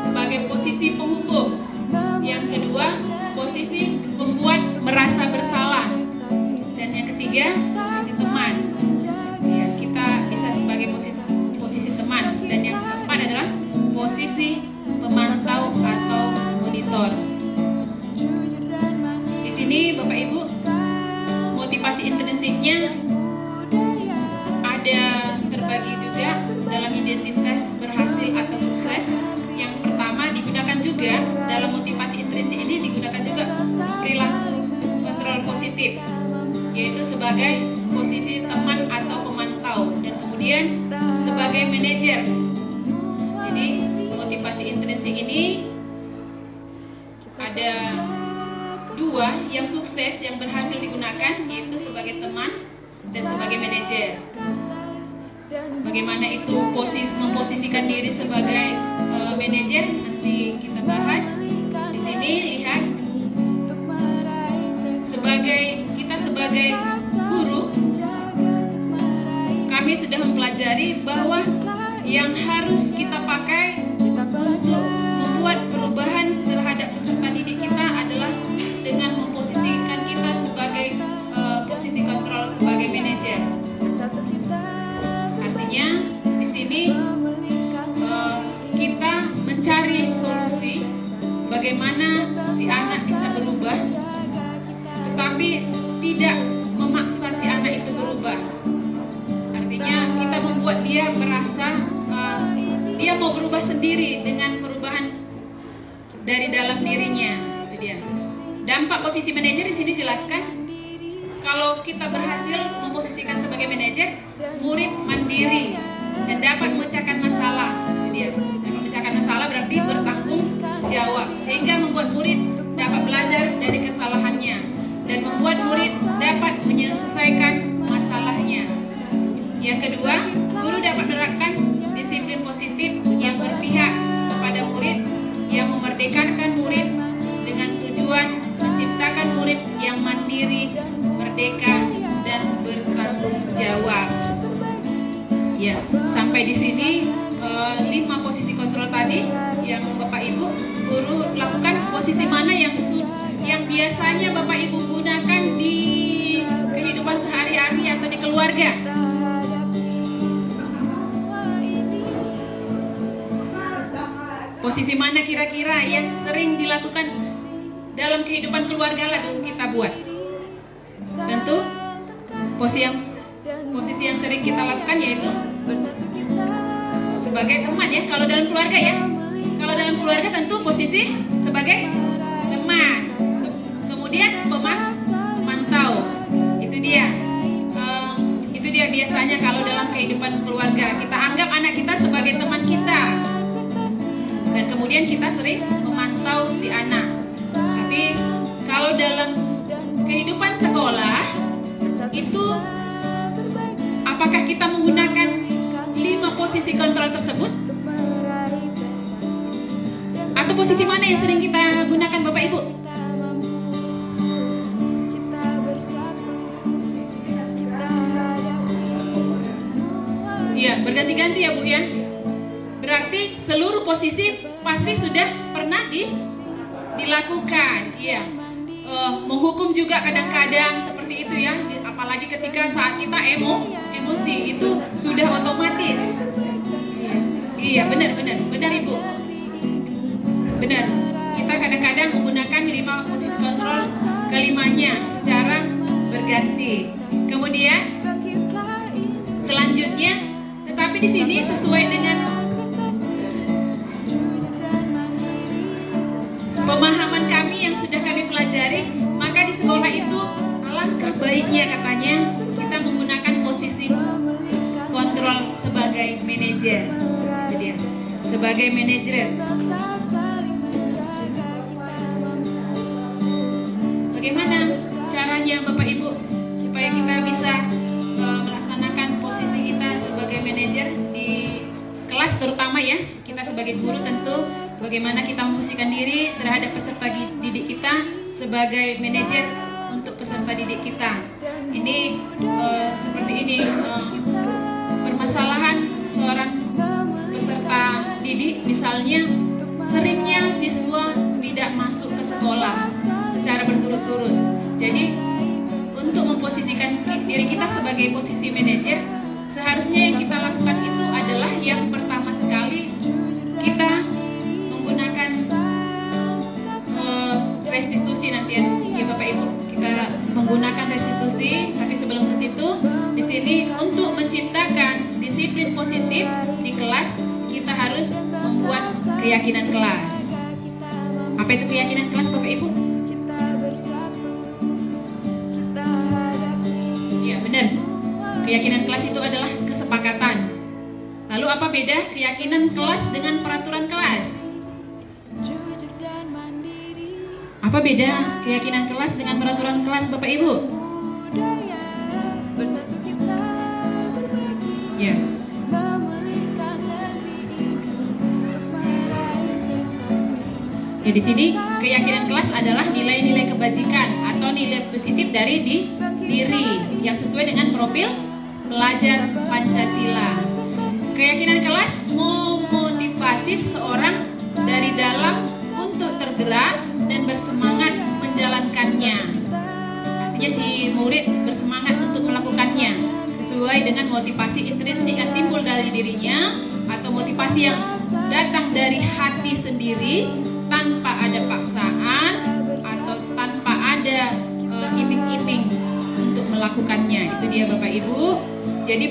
[SPEAKER 1] sebagai posisi penghukum. Yang kedua, posisi membuat merasa bersalah. Dan yang ketiga, posisi teman. Ya, kita bisa sebagai posisi teman. Dan yang keempat adalah posisi pemantau atau monitor. Di sini Bapak Ibu, motivasi intrinsiknya ada terbagi juga dalam identitas berhasil atau sukses. Yang pertama digunakan juga dalam motivasi intrinsik ini, digunakan juga perilaku kontrol positif, yaitu sebagai posisi teman atau pemantau, dan kemudian sebagai manajer. Jadi motivasi intrinsik ini ada 2 yang sukses, yang berhasil digunakan, yaitu sebagai teman dan sebagai manajer. Bagaimana itu memposisikan diri sebagai manajer, nanti kita bahas. Di sini lihat, kita sebagai guru, kami sudah mempelajari bahwa yang harus kita pakai untuk membuat perubahan terhadap peserta didik kita adalah dengan memposisikan kita sebagai posisi kontrol, sebagai manajer. Artinya di sini kita mencari solusi bagaimana si anak bisa berubah, tetapi tidak memaksa si anak itu berubah. Artinya kita membuat dia merasa dia mau berubah sendiri dengan perubahan dari dalam dirinya. Itu dia. Dampak posisi manajer di sini jelaskan, kalau kita berhasil memposisikan sebagai manajer, murid mandiri dan dapat memecahkan masalah. Itu dia. Dapat memecahkan masalah berarti murid dapat menyelesaikan masalahnya. Yang kedua, guru dapat menerapkan disiplin positif yang berpihak kepada murid, yang memerdekakan murid dengan tujuan menciptakan murid yang mandiri, merdeka, dan bertanggung jawab. Ya, sampai di sini 5 posisi kontrol tadi yang Bapak Ibu guru lakukan. Posisi mana yang biasanya Bapak Ibu gunakan di kehidupan sehari-hari atau di keluarga? Posisi mana kira-kira yang sering dilakukan dalam kehidupan keluarga lah dulu kita buat? Tentu posisi yang sering kita lakukan yaitu sebagai teman ya. Kalau dalam keluarga ya, kalau dalam keluarga tentu posisi sebagai teman. Kemudian pemantau. Itu dia biasanya kalau dalam kehidupan keluarga kita anggap anak kita sebagai teman kita, dan kemudian kita sering memantau si anak. Tapi kalau dalam kehidupan sekolah itu, apakah kita menggunakan 5 posisi kontrol tersebut? Atau posisi mana yang sering kita gunakan Bapak Ibu? Iya, berganti-ganti ya Bu ya. Berarti seluruh posisi pasti sudah pernah dilakukan. Iya. Menghukum juga kadang-kadang seperti itu ya. Apalagi ketika saat kita emosi itu sudah otomatis. Iya, benar Ibu. Benar. Kita kadang-kadang menggunakan 5 posisi kontrol, kelimanya secara berganti. Kemudian selanjutnya, tetapi di sini sesuai dengan pemahaman kami yang sudah kami pelajari, maka di sekolah itu alangkah baiknya katanya kita menggunakan posisi kontrol sebagai manajer. Jadi sebagai manajer. Bagaimana caranya Bapak Ibu supaya kita bisa melaksanakan posisi kita sebagai manajer di kelas, terutama ya kita sebagai guru tentu bagaimana kita memposisikan diri terhadap peserta didik kita sebagai manajer untuk peserta didik kita. Ini seperti ini, permasalahan seorang peserta didik, misalnya seringnya siswa tidak masuk ke sekolah secara berturut-turut. Jadi untuk memposisikan diri kita sebagai posisi manajer, seharusnya yang kita lakukan itu adalah yang pertama sekali kita menggunakan restitusi nanti ya Bapak Ibu. Kita menggunakan restitusi, tapi sebelum ke situ, di sini untuk menciptakan disiplin positif di kelas, kita harus membuat keyakinan kelas. Apa itu keyakinan kelas Bapak Ibu? Ya benar. Keyakinan kelas itu adalah kesepakatan. Lalu apa beda keyakinan kelas dengan peraturan kelas? Apa beda keyakinan kelas dengan peraturan kelas Bapak Ibu? Ya. Ya, di sini keyakinan kelas adalah nilai-nilai kebajikan atau nilai positif dari diri yang sesuai dengan profil pelajar Pancasila. Keyakinan kelas memotivasi seseorang dari dalam untuk tergerak dan bersemangat menjalankannya. Artinya si murid bersemangat untuk melakukannya sesuai dengan motivasi intrinsik yang timbul dari dirinya atau motivasi yang datang dari hati sendiri tanpa ada paksaan atau tanpa ada iming-iming untuk melakukannya. Itu dia Bapak Ibu. Jadi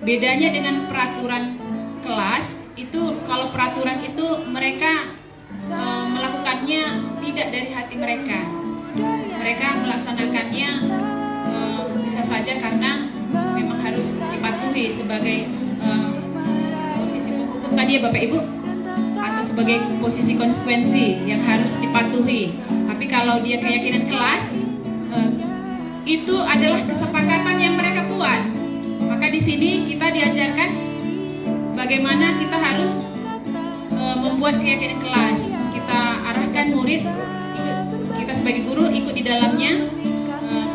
[SPEAKER 1] bedanya dengan peraturan kelas itu, kalau peraturan itu mereka melakukannya tidak dari hati mereka. Mereka melaksanakannya bisa saja karena memang harus dipatuhi sebagai posisi penghukum tadi ya Bapak Ibu, atau sebagai posisi konsekuensi yang harus dipatuhi. Tapi kalau dia keyakinan kelas, itu adalah kesepakatan yang mereka buat. Maka di sini kita diajarkan bagaimana kita harus membuat keyakinan kelas. Kita arahkan murid, kita sebagai guru ikut di dalamnya.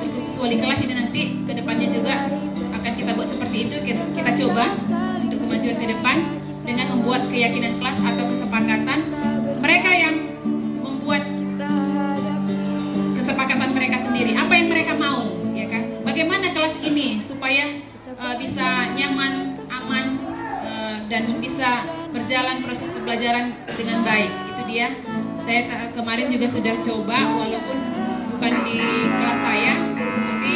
[SPEAKER 1] Terkhusus wali kelas ini nanti ke depannya juga akan kita buat seperti itu. Kita coba untuk kemajuan ke depan dengan membuat keyakinan kelas atau kesepakatan. Mereka yang membuat kesepakatan mereka sendiri, apa yang mereka mau, ya kan? Bagaimana kelas ini supaya bisa nyaman, aman, dan bisa berjalan proses pembelajaran dengan baik. Itu dia. Saya kemarin juga sudah coba, walaupun bukan di kelas saya, tapi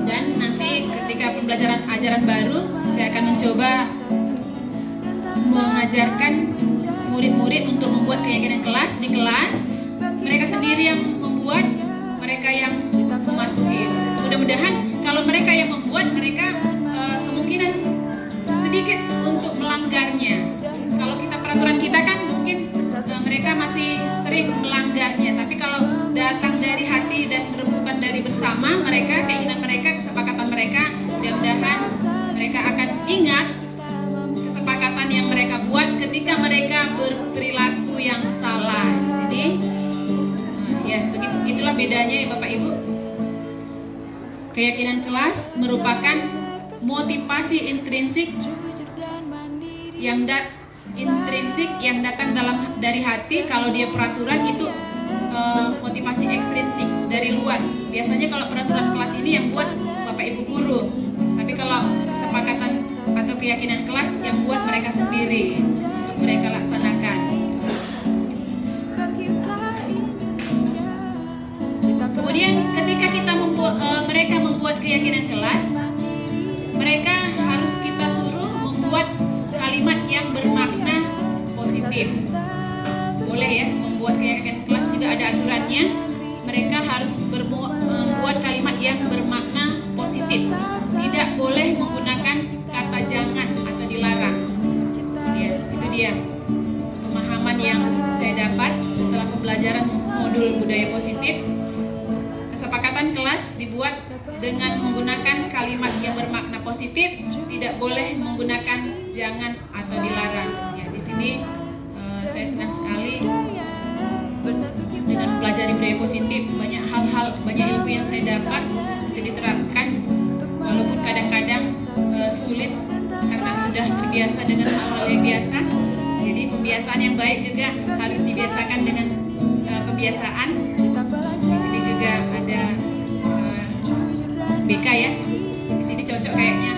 [SPEAKER 1] dan nanti ketika pembelajaran ajaran baru, saya akan mencoba mengajarkan murid-murid untuk membuat keyakinan kelas di kelas. Mereka sendiri yang membuat, mereka yang mematuhi. Mudah-mudahan kalau mereka yang membuat, mereka kemungkinan sedikit untuk melanggarnya. Kalau kita peraturan kita kan mungkin mereka masih sering melanggarnya. Tapi kalau datang dari hati dan rembukan dari bersama mereka, keinginan mereka, kesepakatan mereka, mudah-mudahan mereka akan ingat kesepakatan yang mereka buat ketika mereka berperilaku yang salah. Di sini, ya begitu. Itulah bedanya ya Bapak Ibu. Keyakinan kelas merupakan motivasi intrinsik yang datang dari hati. Kalau dia peraturan itu motivasi ekstrinsik dari luar. Biasanya kalau peraturan kelas ini yang buat Bapak Ibu guru. Tapi kalau kesepakatan atau keyakinan kelas yang buat mereka sendiri untuk mereka laksanakan. Kemudian ketika kita mereka membuat keyakinan kelas, mereka harus kita suruh membuat kalimat yang bermakna positif. Boleh ya, membuat keyakinan kelas juga ada aturannya. Mereka harus membuat kalimat yang bermakna positif. Tidak boleh menggunakan kata jangan atau dilarang. Ya, itu dia pemahaman yang saya dapat setelah pembelajaran modul budaya positif. Kesepakatan kelas dibuat dengan menggunakan kalimat yang bermakna positif, tidak boleh menggunakan jangan atau dilarang. Ya, di sini saya senang sekali dengan mempelajari budaya positif. Banyak hal-hal, banyak ilmu yang saya dapat untuk diterapkan, walaupun kadang-kadang sulit karena sudah terbiasa dengan hal-hal yang biasa. Jadi pembiasaan yang baik juga harus dibiasakan dengan pembiasaan. Di sini juga ada BK ya. Di sini cocok kayaknya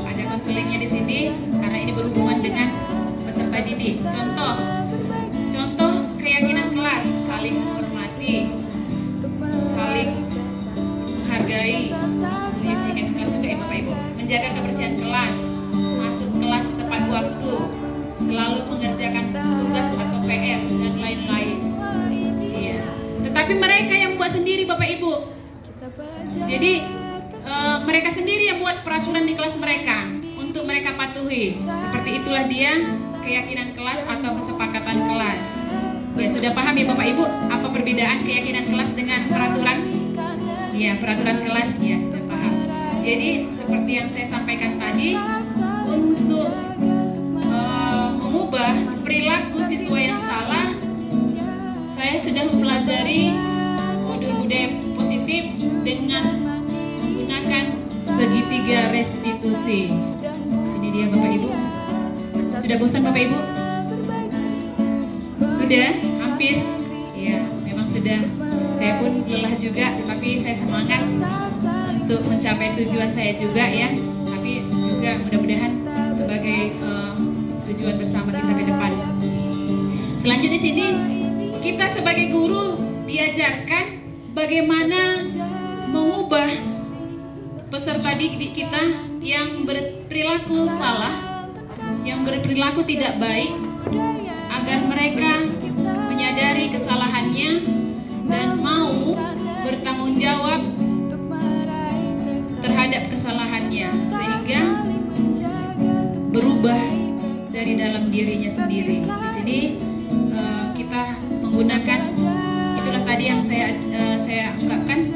[SPEAKER 1] ada konselingnya di sini karena ini berhubungan dengan peserta didik. Contoh keyakinan kelas: saling menghormati, saling menghargai. Keyakinan kelas cocok ya Bapak Ibu. Menjaga kebersihan kelas, masuk kelas tepat waktu, selalu mengerjakan tugas atau PR dan lain-lain. Iya. Tetapi mereka yang buat sendiri Bapak Ibu. Jadi mereka sendiri yang buat peraturan di kelas mereka untuk mereka patuhi. Seperti itulah dia keyakinan kelas atau kesepakatan kelas. Ya, sudah paham ya Bapak Ibu apa perbedaan keyakinan kelas dengan peraturan? Ya, peraturan kelas ya sudah paham. Jadi seperti yang saya sampaikan tadi, untuk mengubah perilaku siswa yang salah, saya sudah mempelajari modul budaya positif dengan menggunakan segitiga restitusi. Sini dia Bapak Ibu. Sudah bosan Bapak Ibu? Sudah? Hampir? Ya, memang sudah. Saya pun lelah juga, tetapi saya semangat untuk mencapai tujuan saya juga ya. Tapi juga mudah-mudahan sebagai tujuan bersama kita ke depan. Selanjutnya di sini kita sebagai guru diajarkan bagaimana mengubah peserta didik kita yang berperilaku salah, yang berperilaku tidak baik, agar mereka menyadari kesalahannya dan mau bertanggung jawab terhadap kesalahannya, sehingga berubah dari dalam dirinya sendiri. Di sini kita menggunakan itulah tadi yang saya ungkapkan,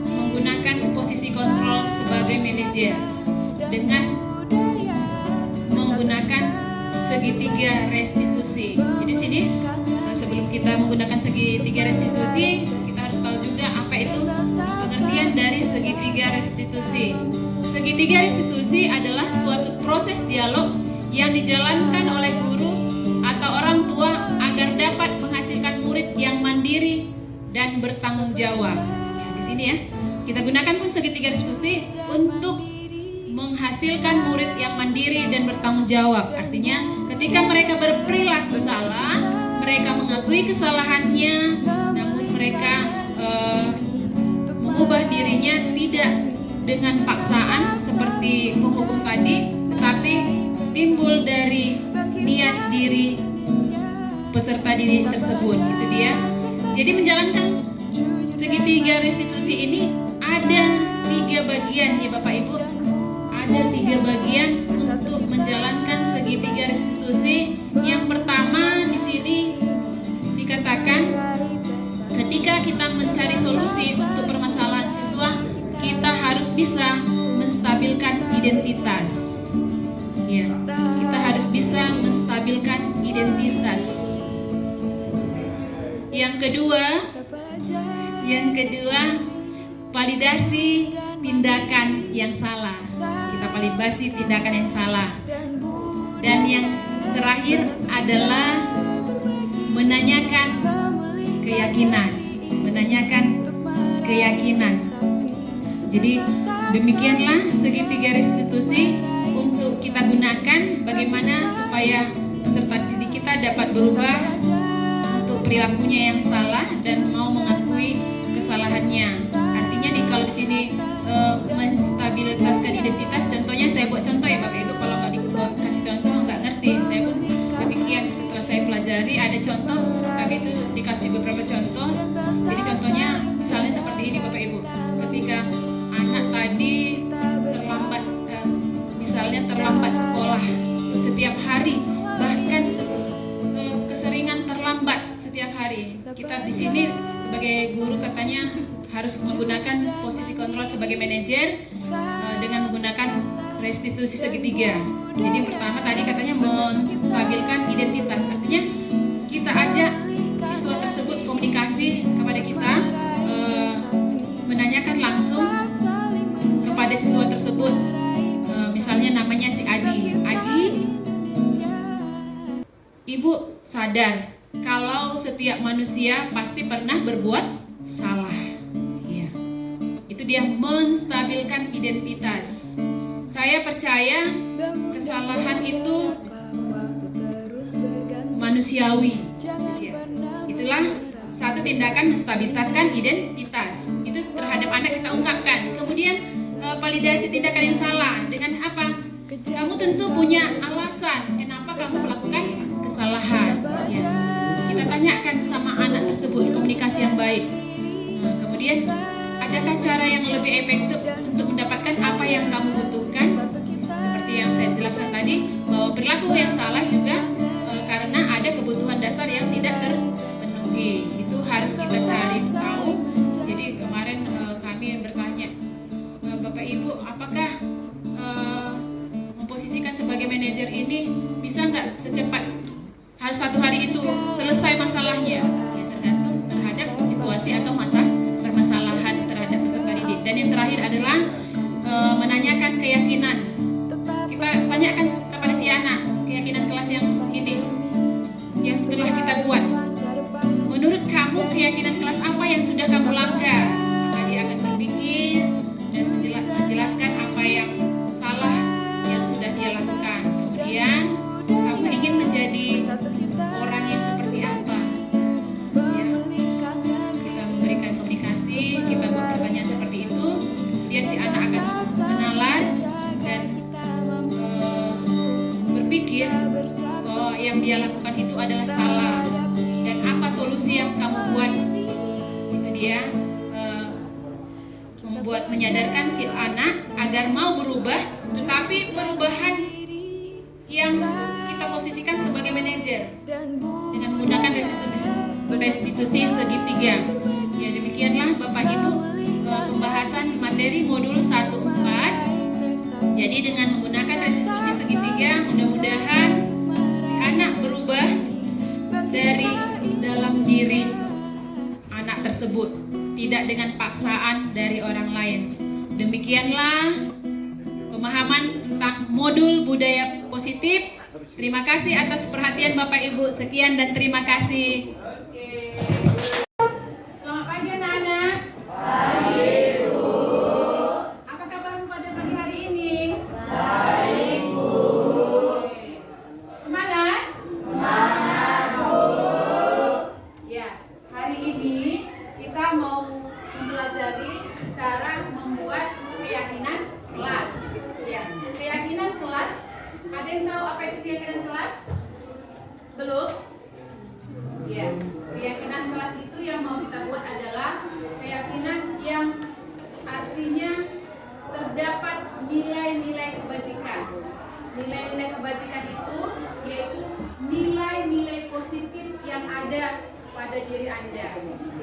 [SPEAKER 1] menggunakan posisi kontrol sebagai manajer dengan menggunakan segitiga restitusi. Jadi di sini sebelum kita menggunakan segitiga restitusi, kita harus tahu juga apa itu pengertian dari segitiga restitusi. Segitiga restitusi adalah suatu proses dialog yang dijalankan oleh guru atau orang tua agar dapat menghasilkan murid yang mandiri dan bertanggung jawab. Ya, di sini ya, kita gunakan pun segitiga restitusi untuk menghasilkan murid yang mandiri dan bertanggung jawab. Artinya, ketika mereka berperilaku salah, mereka mengakui kesalahannya, namun mereka mengubah dirinya tidak dengan paksaan seperti menghukum tadi, tetapi timbul dari niat diri peserta didik tersebut. Itu dia. Jadi menjalankan segitiga restitusi ini ada 3 bagian ya Bapak Ibu. Ada 3 bagian untuk menjalankan segitiga restitusi. Yang pertama di sini dikatakan ketika kita mencari solusi untuk permasalahan siswa, kita harus bisa menstabilkan identitas. Ya, kita harus bisa menstabilkan identitas. Yang kedua, validasi tindakan yang salah. Kita validasi tindakan yang salah. Dan yang terakhir adalah menanyakan keyakinan. Jadi demikianlah segitiga restitusi untuk kita gunakan bagaimana supaya peserta didik kita dapat berubah untuk perilakunya yang salah dan mau mengakui kesalahannya. Artinya kalau di sini menstabilitaskan identitas, contohnya saya buat contoh ya Bapak Ibu, kalau nggak dikasih contoh nggak ngerti. Saya pun demikian, setelah saya pelajari ada contoh, tapi itu dikasih beberapa contoh. Jadi contohnya misalnya seperti ini Bapak Ibu, ketika anak tadi terlambat sekolah setiap hari, bahkan keseringan terlambat setiap hari. Kita di sini sebagai guru katanya harus menggunakan posisi kontrol sebagai manajer dengan menggunakan restitusi segitiga. Jadi yang pertama tadi katanya menstabilkan identitas, artinya kita ajak siswa tersebut komunikasi kepada kita, menanyakan langsung kepada siswa tersebut. Misalnya namanya si Adi, Ibu sadar kalau setiap manusia pasti pernah berbuat salah. Ya. Itu dia menstabilkan identitas. Saya percaya kesalahan itu manusiawi. Ya. Itulah satu tindakan menstabilkan identitas. Itu terhadap anak kita ungkapkan. Kemudian validasi tindakan yang salah dengan apa? Kamu tentu punya alasan kenapa kamu melakukan kesalahan. Ya. Kita tanyakan sama anak tersebut, komunikasi yang baik. Kemudian adakah cara yang lebih efektif untuk mendapatkan apa yang kamu butuhkan? Seperti yang saya jelaskan tadi, bahwa perilaku yang salah juga karena ada kebutuhan dasar yang tidak terpenuhi. Itu harus kita cari tahu. Jadi kemarin kami bertanya, Bapak Ibu, apakah memposisikan sebagai manajer ini bisa nggak secepat harus 1 hari itu selesai masalahnya? Ya, tergantung terhadap situasi atau permasalahan terhadap peserta didik. Dan yang terakhir adalah menanyakan keyakinan. Kita tanyakan kepada si anak keyakinan kelas yang ini, yang setelah kita buat. Menurut kamu keyakinan kelas apa yang sudah kamu langgar? Maka dia akan berpikir dan menjelaskan apa yang salah yang sudah dia lakukan. Kemudian kamu ingin menjadi orang yang seperti apa? Ya, kita memberikan komunikasi, kita buat pertanyaan seperti itu. Kemudian si anak akan menalar dan berpikir bahwa yang dia lakukan itu adalah salah dan apa solusi yang kamu buat. Itu dia membuat menyadarkan si anak agar mau berubah, tapi perubahan yang kita posisikan sebagai manajer dengan menggunakan restitusi segitiga. demikianlah Bapak Ibu pembahasan materi modul 1.4. Jadi dengan menggunakan restitusi segitiga, mudah-mudahan si anak berubah dari dalam diri anak tersebut, tidak dengan paksaan dari orang lain. Demikianlah pemahaman tentang modul budaya positif. Terima kasih atas perhatian Bapak Ibu. Sekian dan terima kasih. Selamat pagi anak-anak. Pagi Bu. Apa kabarmu pada pagi hari ini? Baik Bu. Semangat? Semangat Bu. Ya, hari ini kita mau mempelajari cara membuat keyakinan kelas. Ya, keyakinan kelas. Ada yang tahu apa itu keyakinan kelas? Belum? Ya, keyakinan kelas itu yang mau kita buat adalah keyakinan yang artinya terdapat nilai-nilai kebajikan. Nilai-nilai kebajikan itu yaitu nilai-nilai positif yang ada pada diri Anda.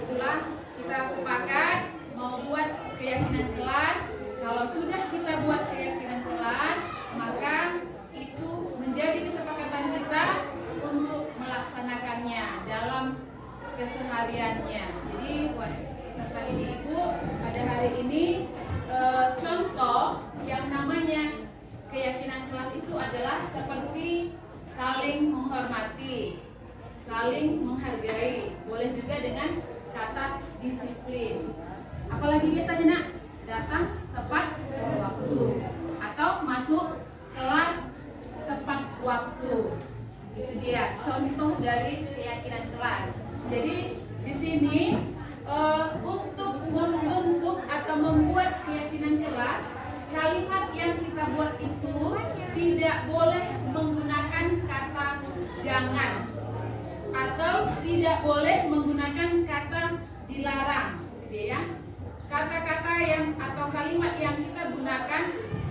[SPEAKER 1] Itulah kita sepakat mau buat keyakinan kelas. Kalau sudah kita buat keyakinan kelas, maka itu menjadi kesepakatan kita untuk melaksanakannya dalam kesehariannya. Jadi buat peserta didik Ibu pada hari ini contoh yang namanya keyakinan kelas itu adalah seperti saling menghormati, saling menghargai, boleh juga dengan kata disiplin. Apalagi biasanya nak, datang tepat waktu atau masuk kelas tepat waktu. Itu dia contoh dari keyakinan kelas. Jadi di sini untuk membentuk atau membuat keyakinan kelas, kalimat yang kita buat itu tidak boleh menggunakan kata jangan atau tidak boleh menggunakan kata dilarang, gitu ya. Kata-kata yang atau kalimat yang kita gunakan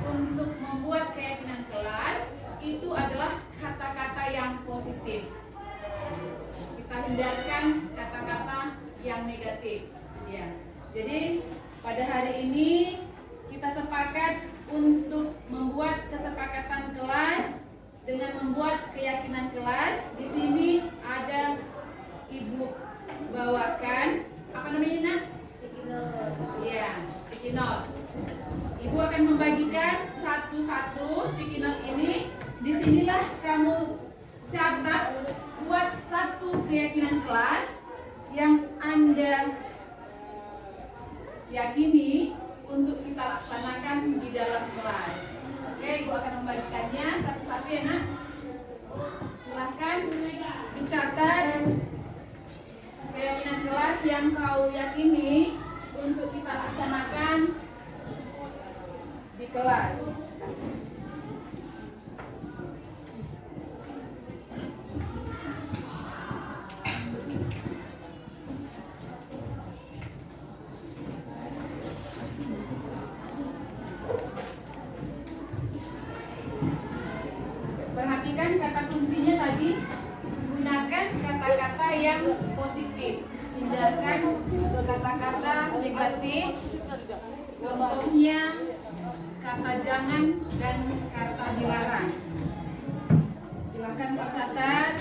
[SPEAKER 1] untuk membuat keyakinan kelas itu adalah kata-kata yang positif. Kita hindarkan kata-kata yang negatif, ya. Jadi pada hari ini kita sepakat untuk membuat kesepakatan kelas dengan membuat keyakinan kelas. Di sini ada Ibu bawakan apa namanya nak? Ya, sticky notes. Ibu akan membagikan satu-satu sticky notes ini. Disinilah kamu catat buat satu keyakinan kelas yang Anda yakini untuk kita laksanakan di dalam kelas. Oke, Ibu akan membagikannya satu-satu ya nak. Silahkan dicatat keyakinan kelas yang kau yakini untuk kita laksanakan di kelas. Perhatikan kata kuncinya tadi, gunakan kata-kata yang positif. Hindarkan kata-kata negatif. Contohnya kata jangan dan kata dilarang. Silakan kau catat.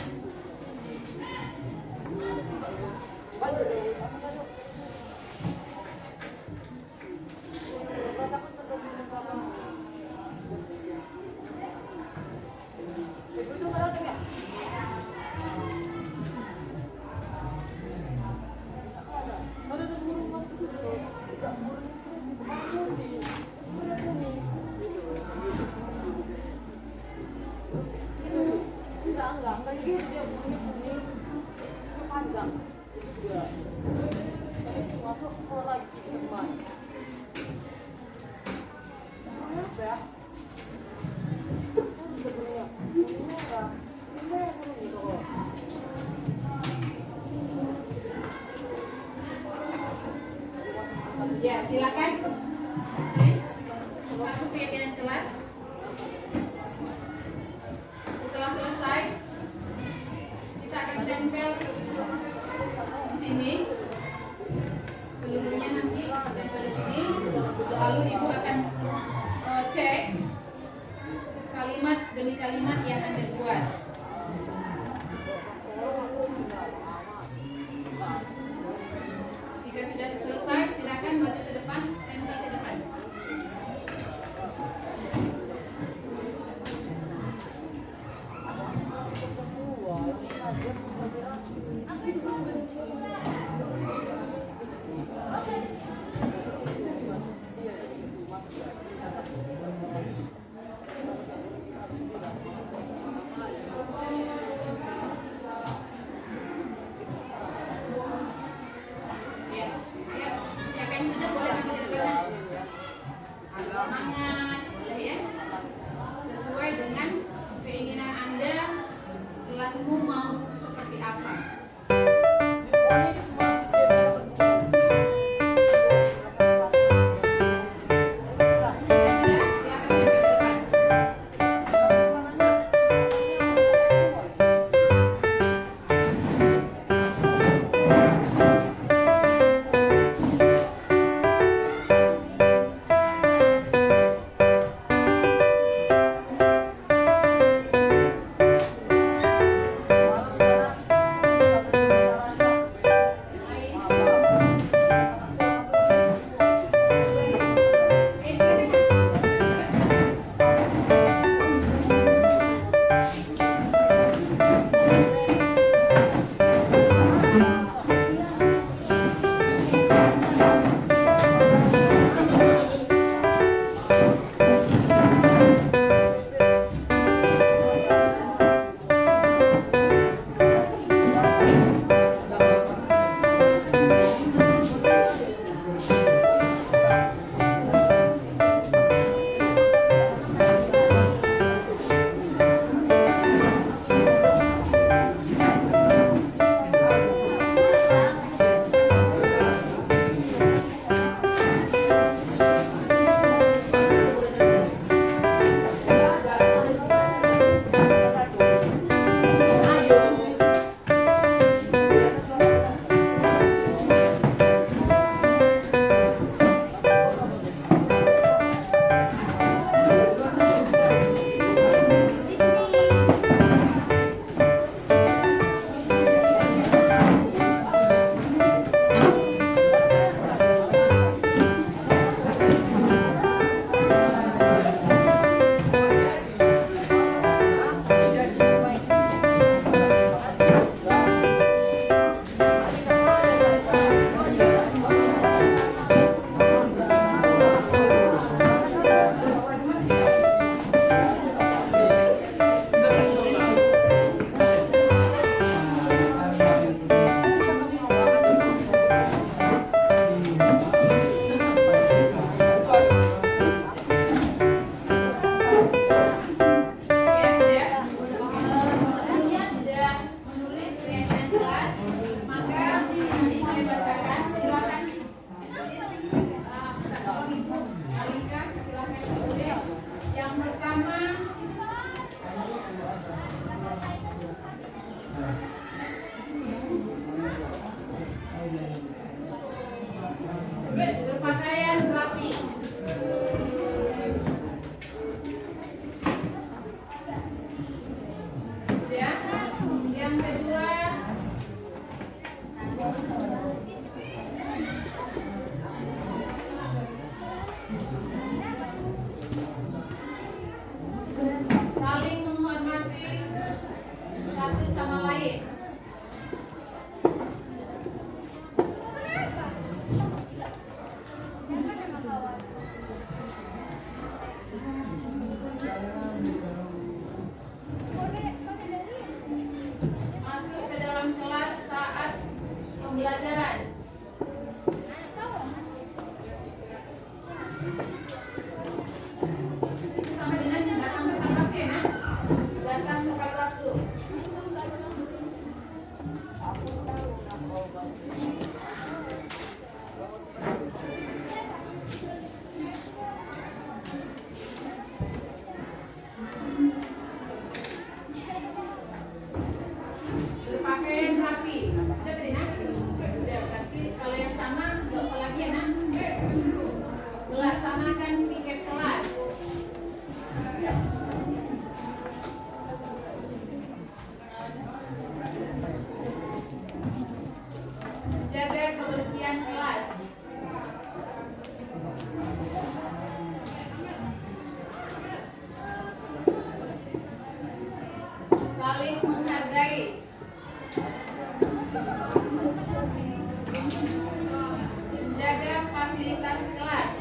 [SPEAKER 1] Ya, silakan tulis satu keyakinan kelas. Setelah selesai, kita akan tempel di sini seluruh ditempel di sini. Lalu ibu akan cek kalimat demi kalimat yang Anda buat. Jika sudah selesai, silakan maju ke depan, tempel ke depan. saling menghargai, menjaga fasilitas kelas,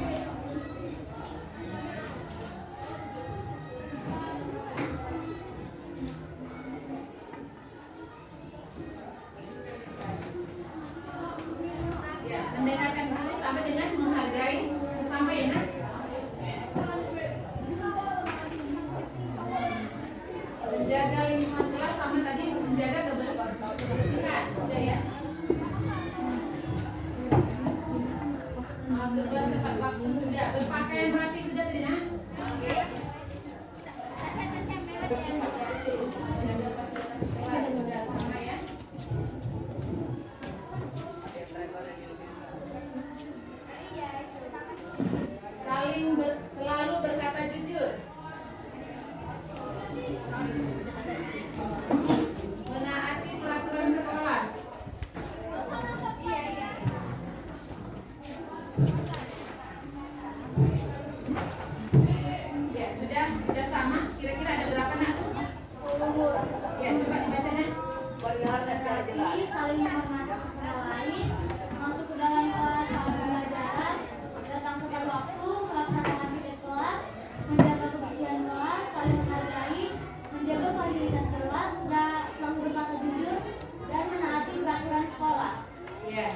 [SPEAKER 1] ya, mendengarkan guru sama dengan menghargai sesama ya nak. Menjaga lingkungan kelas sama tadi menjaga kebersihan, sudah ya. Masuk kelas tepat waktu sudah, berpakaian rapi sudah tidak? Oke. Menjaga fasilitas kelas sudah sama ya. Selalu berkata jujur. Menaati peraturan sekolah. Ya, sudah sama. Kira-kira ada berapa nak? Ya, coba dibaca nak.
[SPEAKER 4] Berarti saling menghormati sesama lain, masuk ke dalam kelas saat pembelajaran, datang tepat waktu, melaksanakan tugas kelas, menjaga kebersihan kelas, saling menghargai, menjaga fasilitas kelas, dan selalu berkata jujur, dan menaati peraturan sekolah.
[SPEAKER 1] Ya.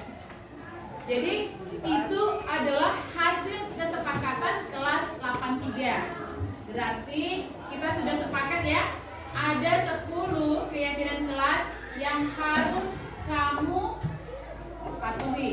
[SPEAKER 1] Jadi itu adalah hasil kesepakatan kelas 83. Berarti kita sudah sepakat ya, ada 10 keyakinan kelas yang harus kamu patuhi.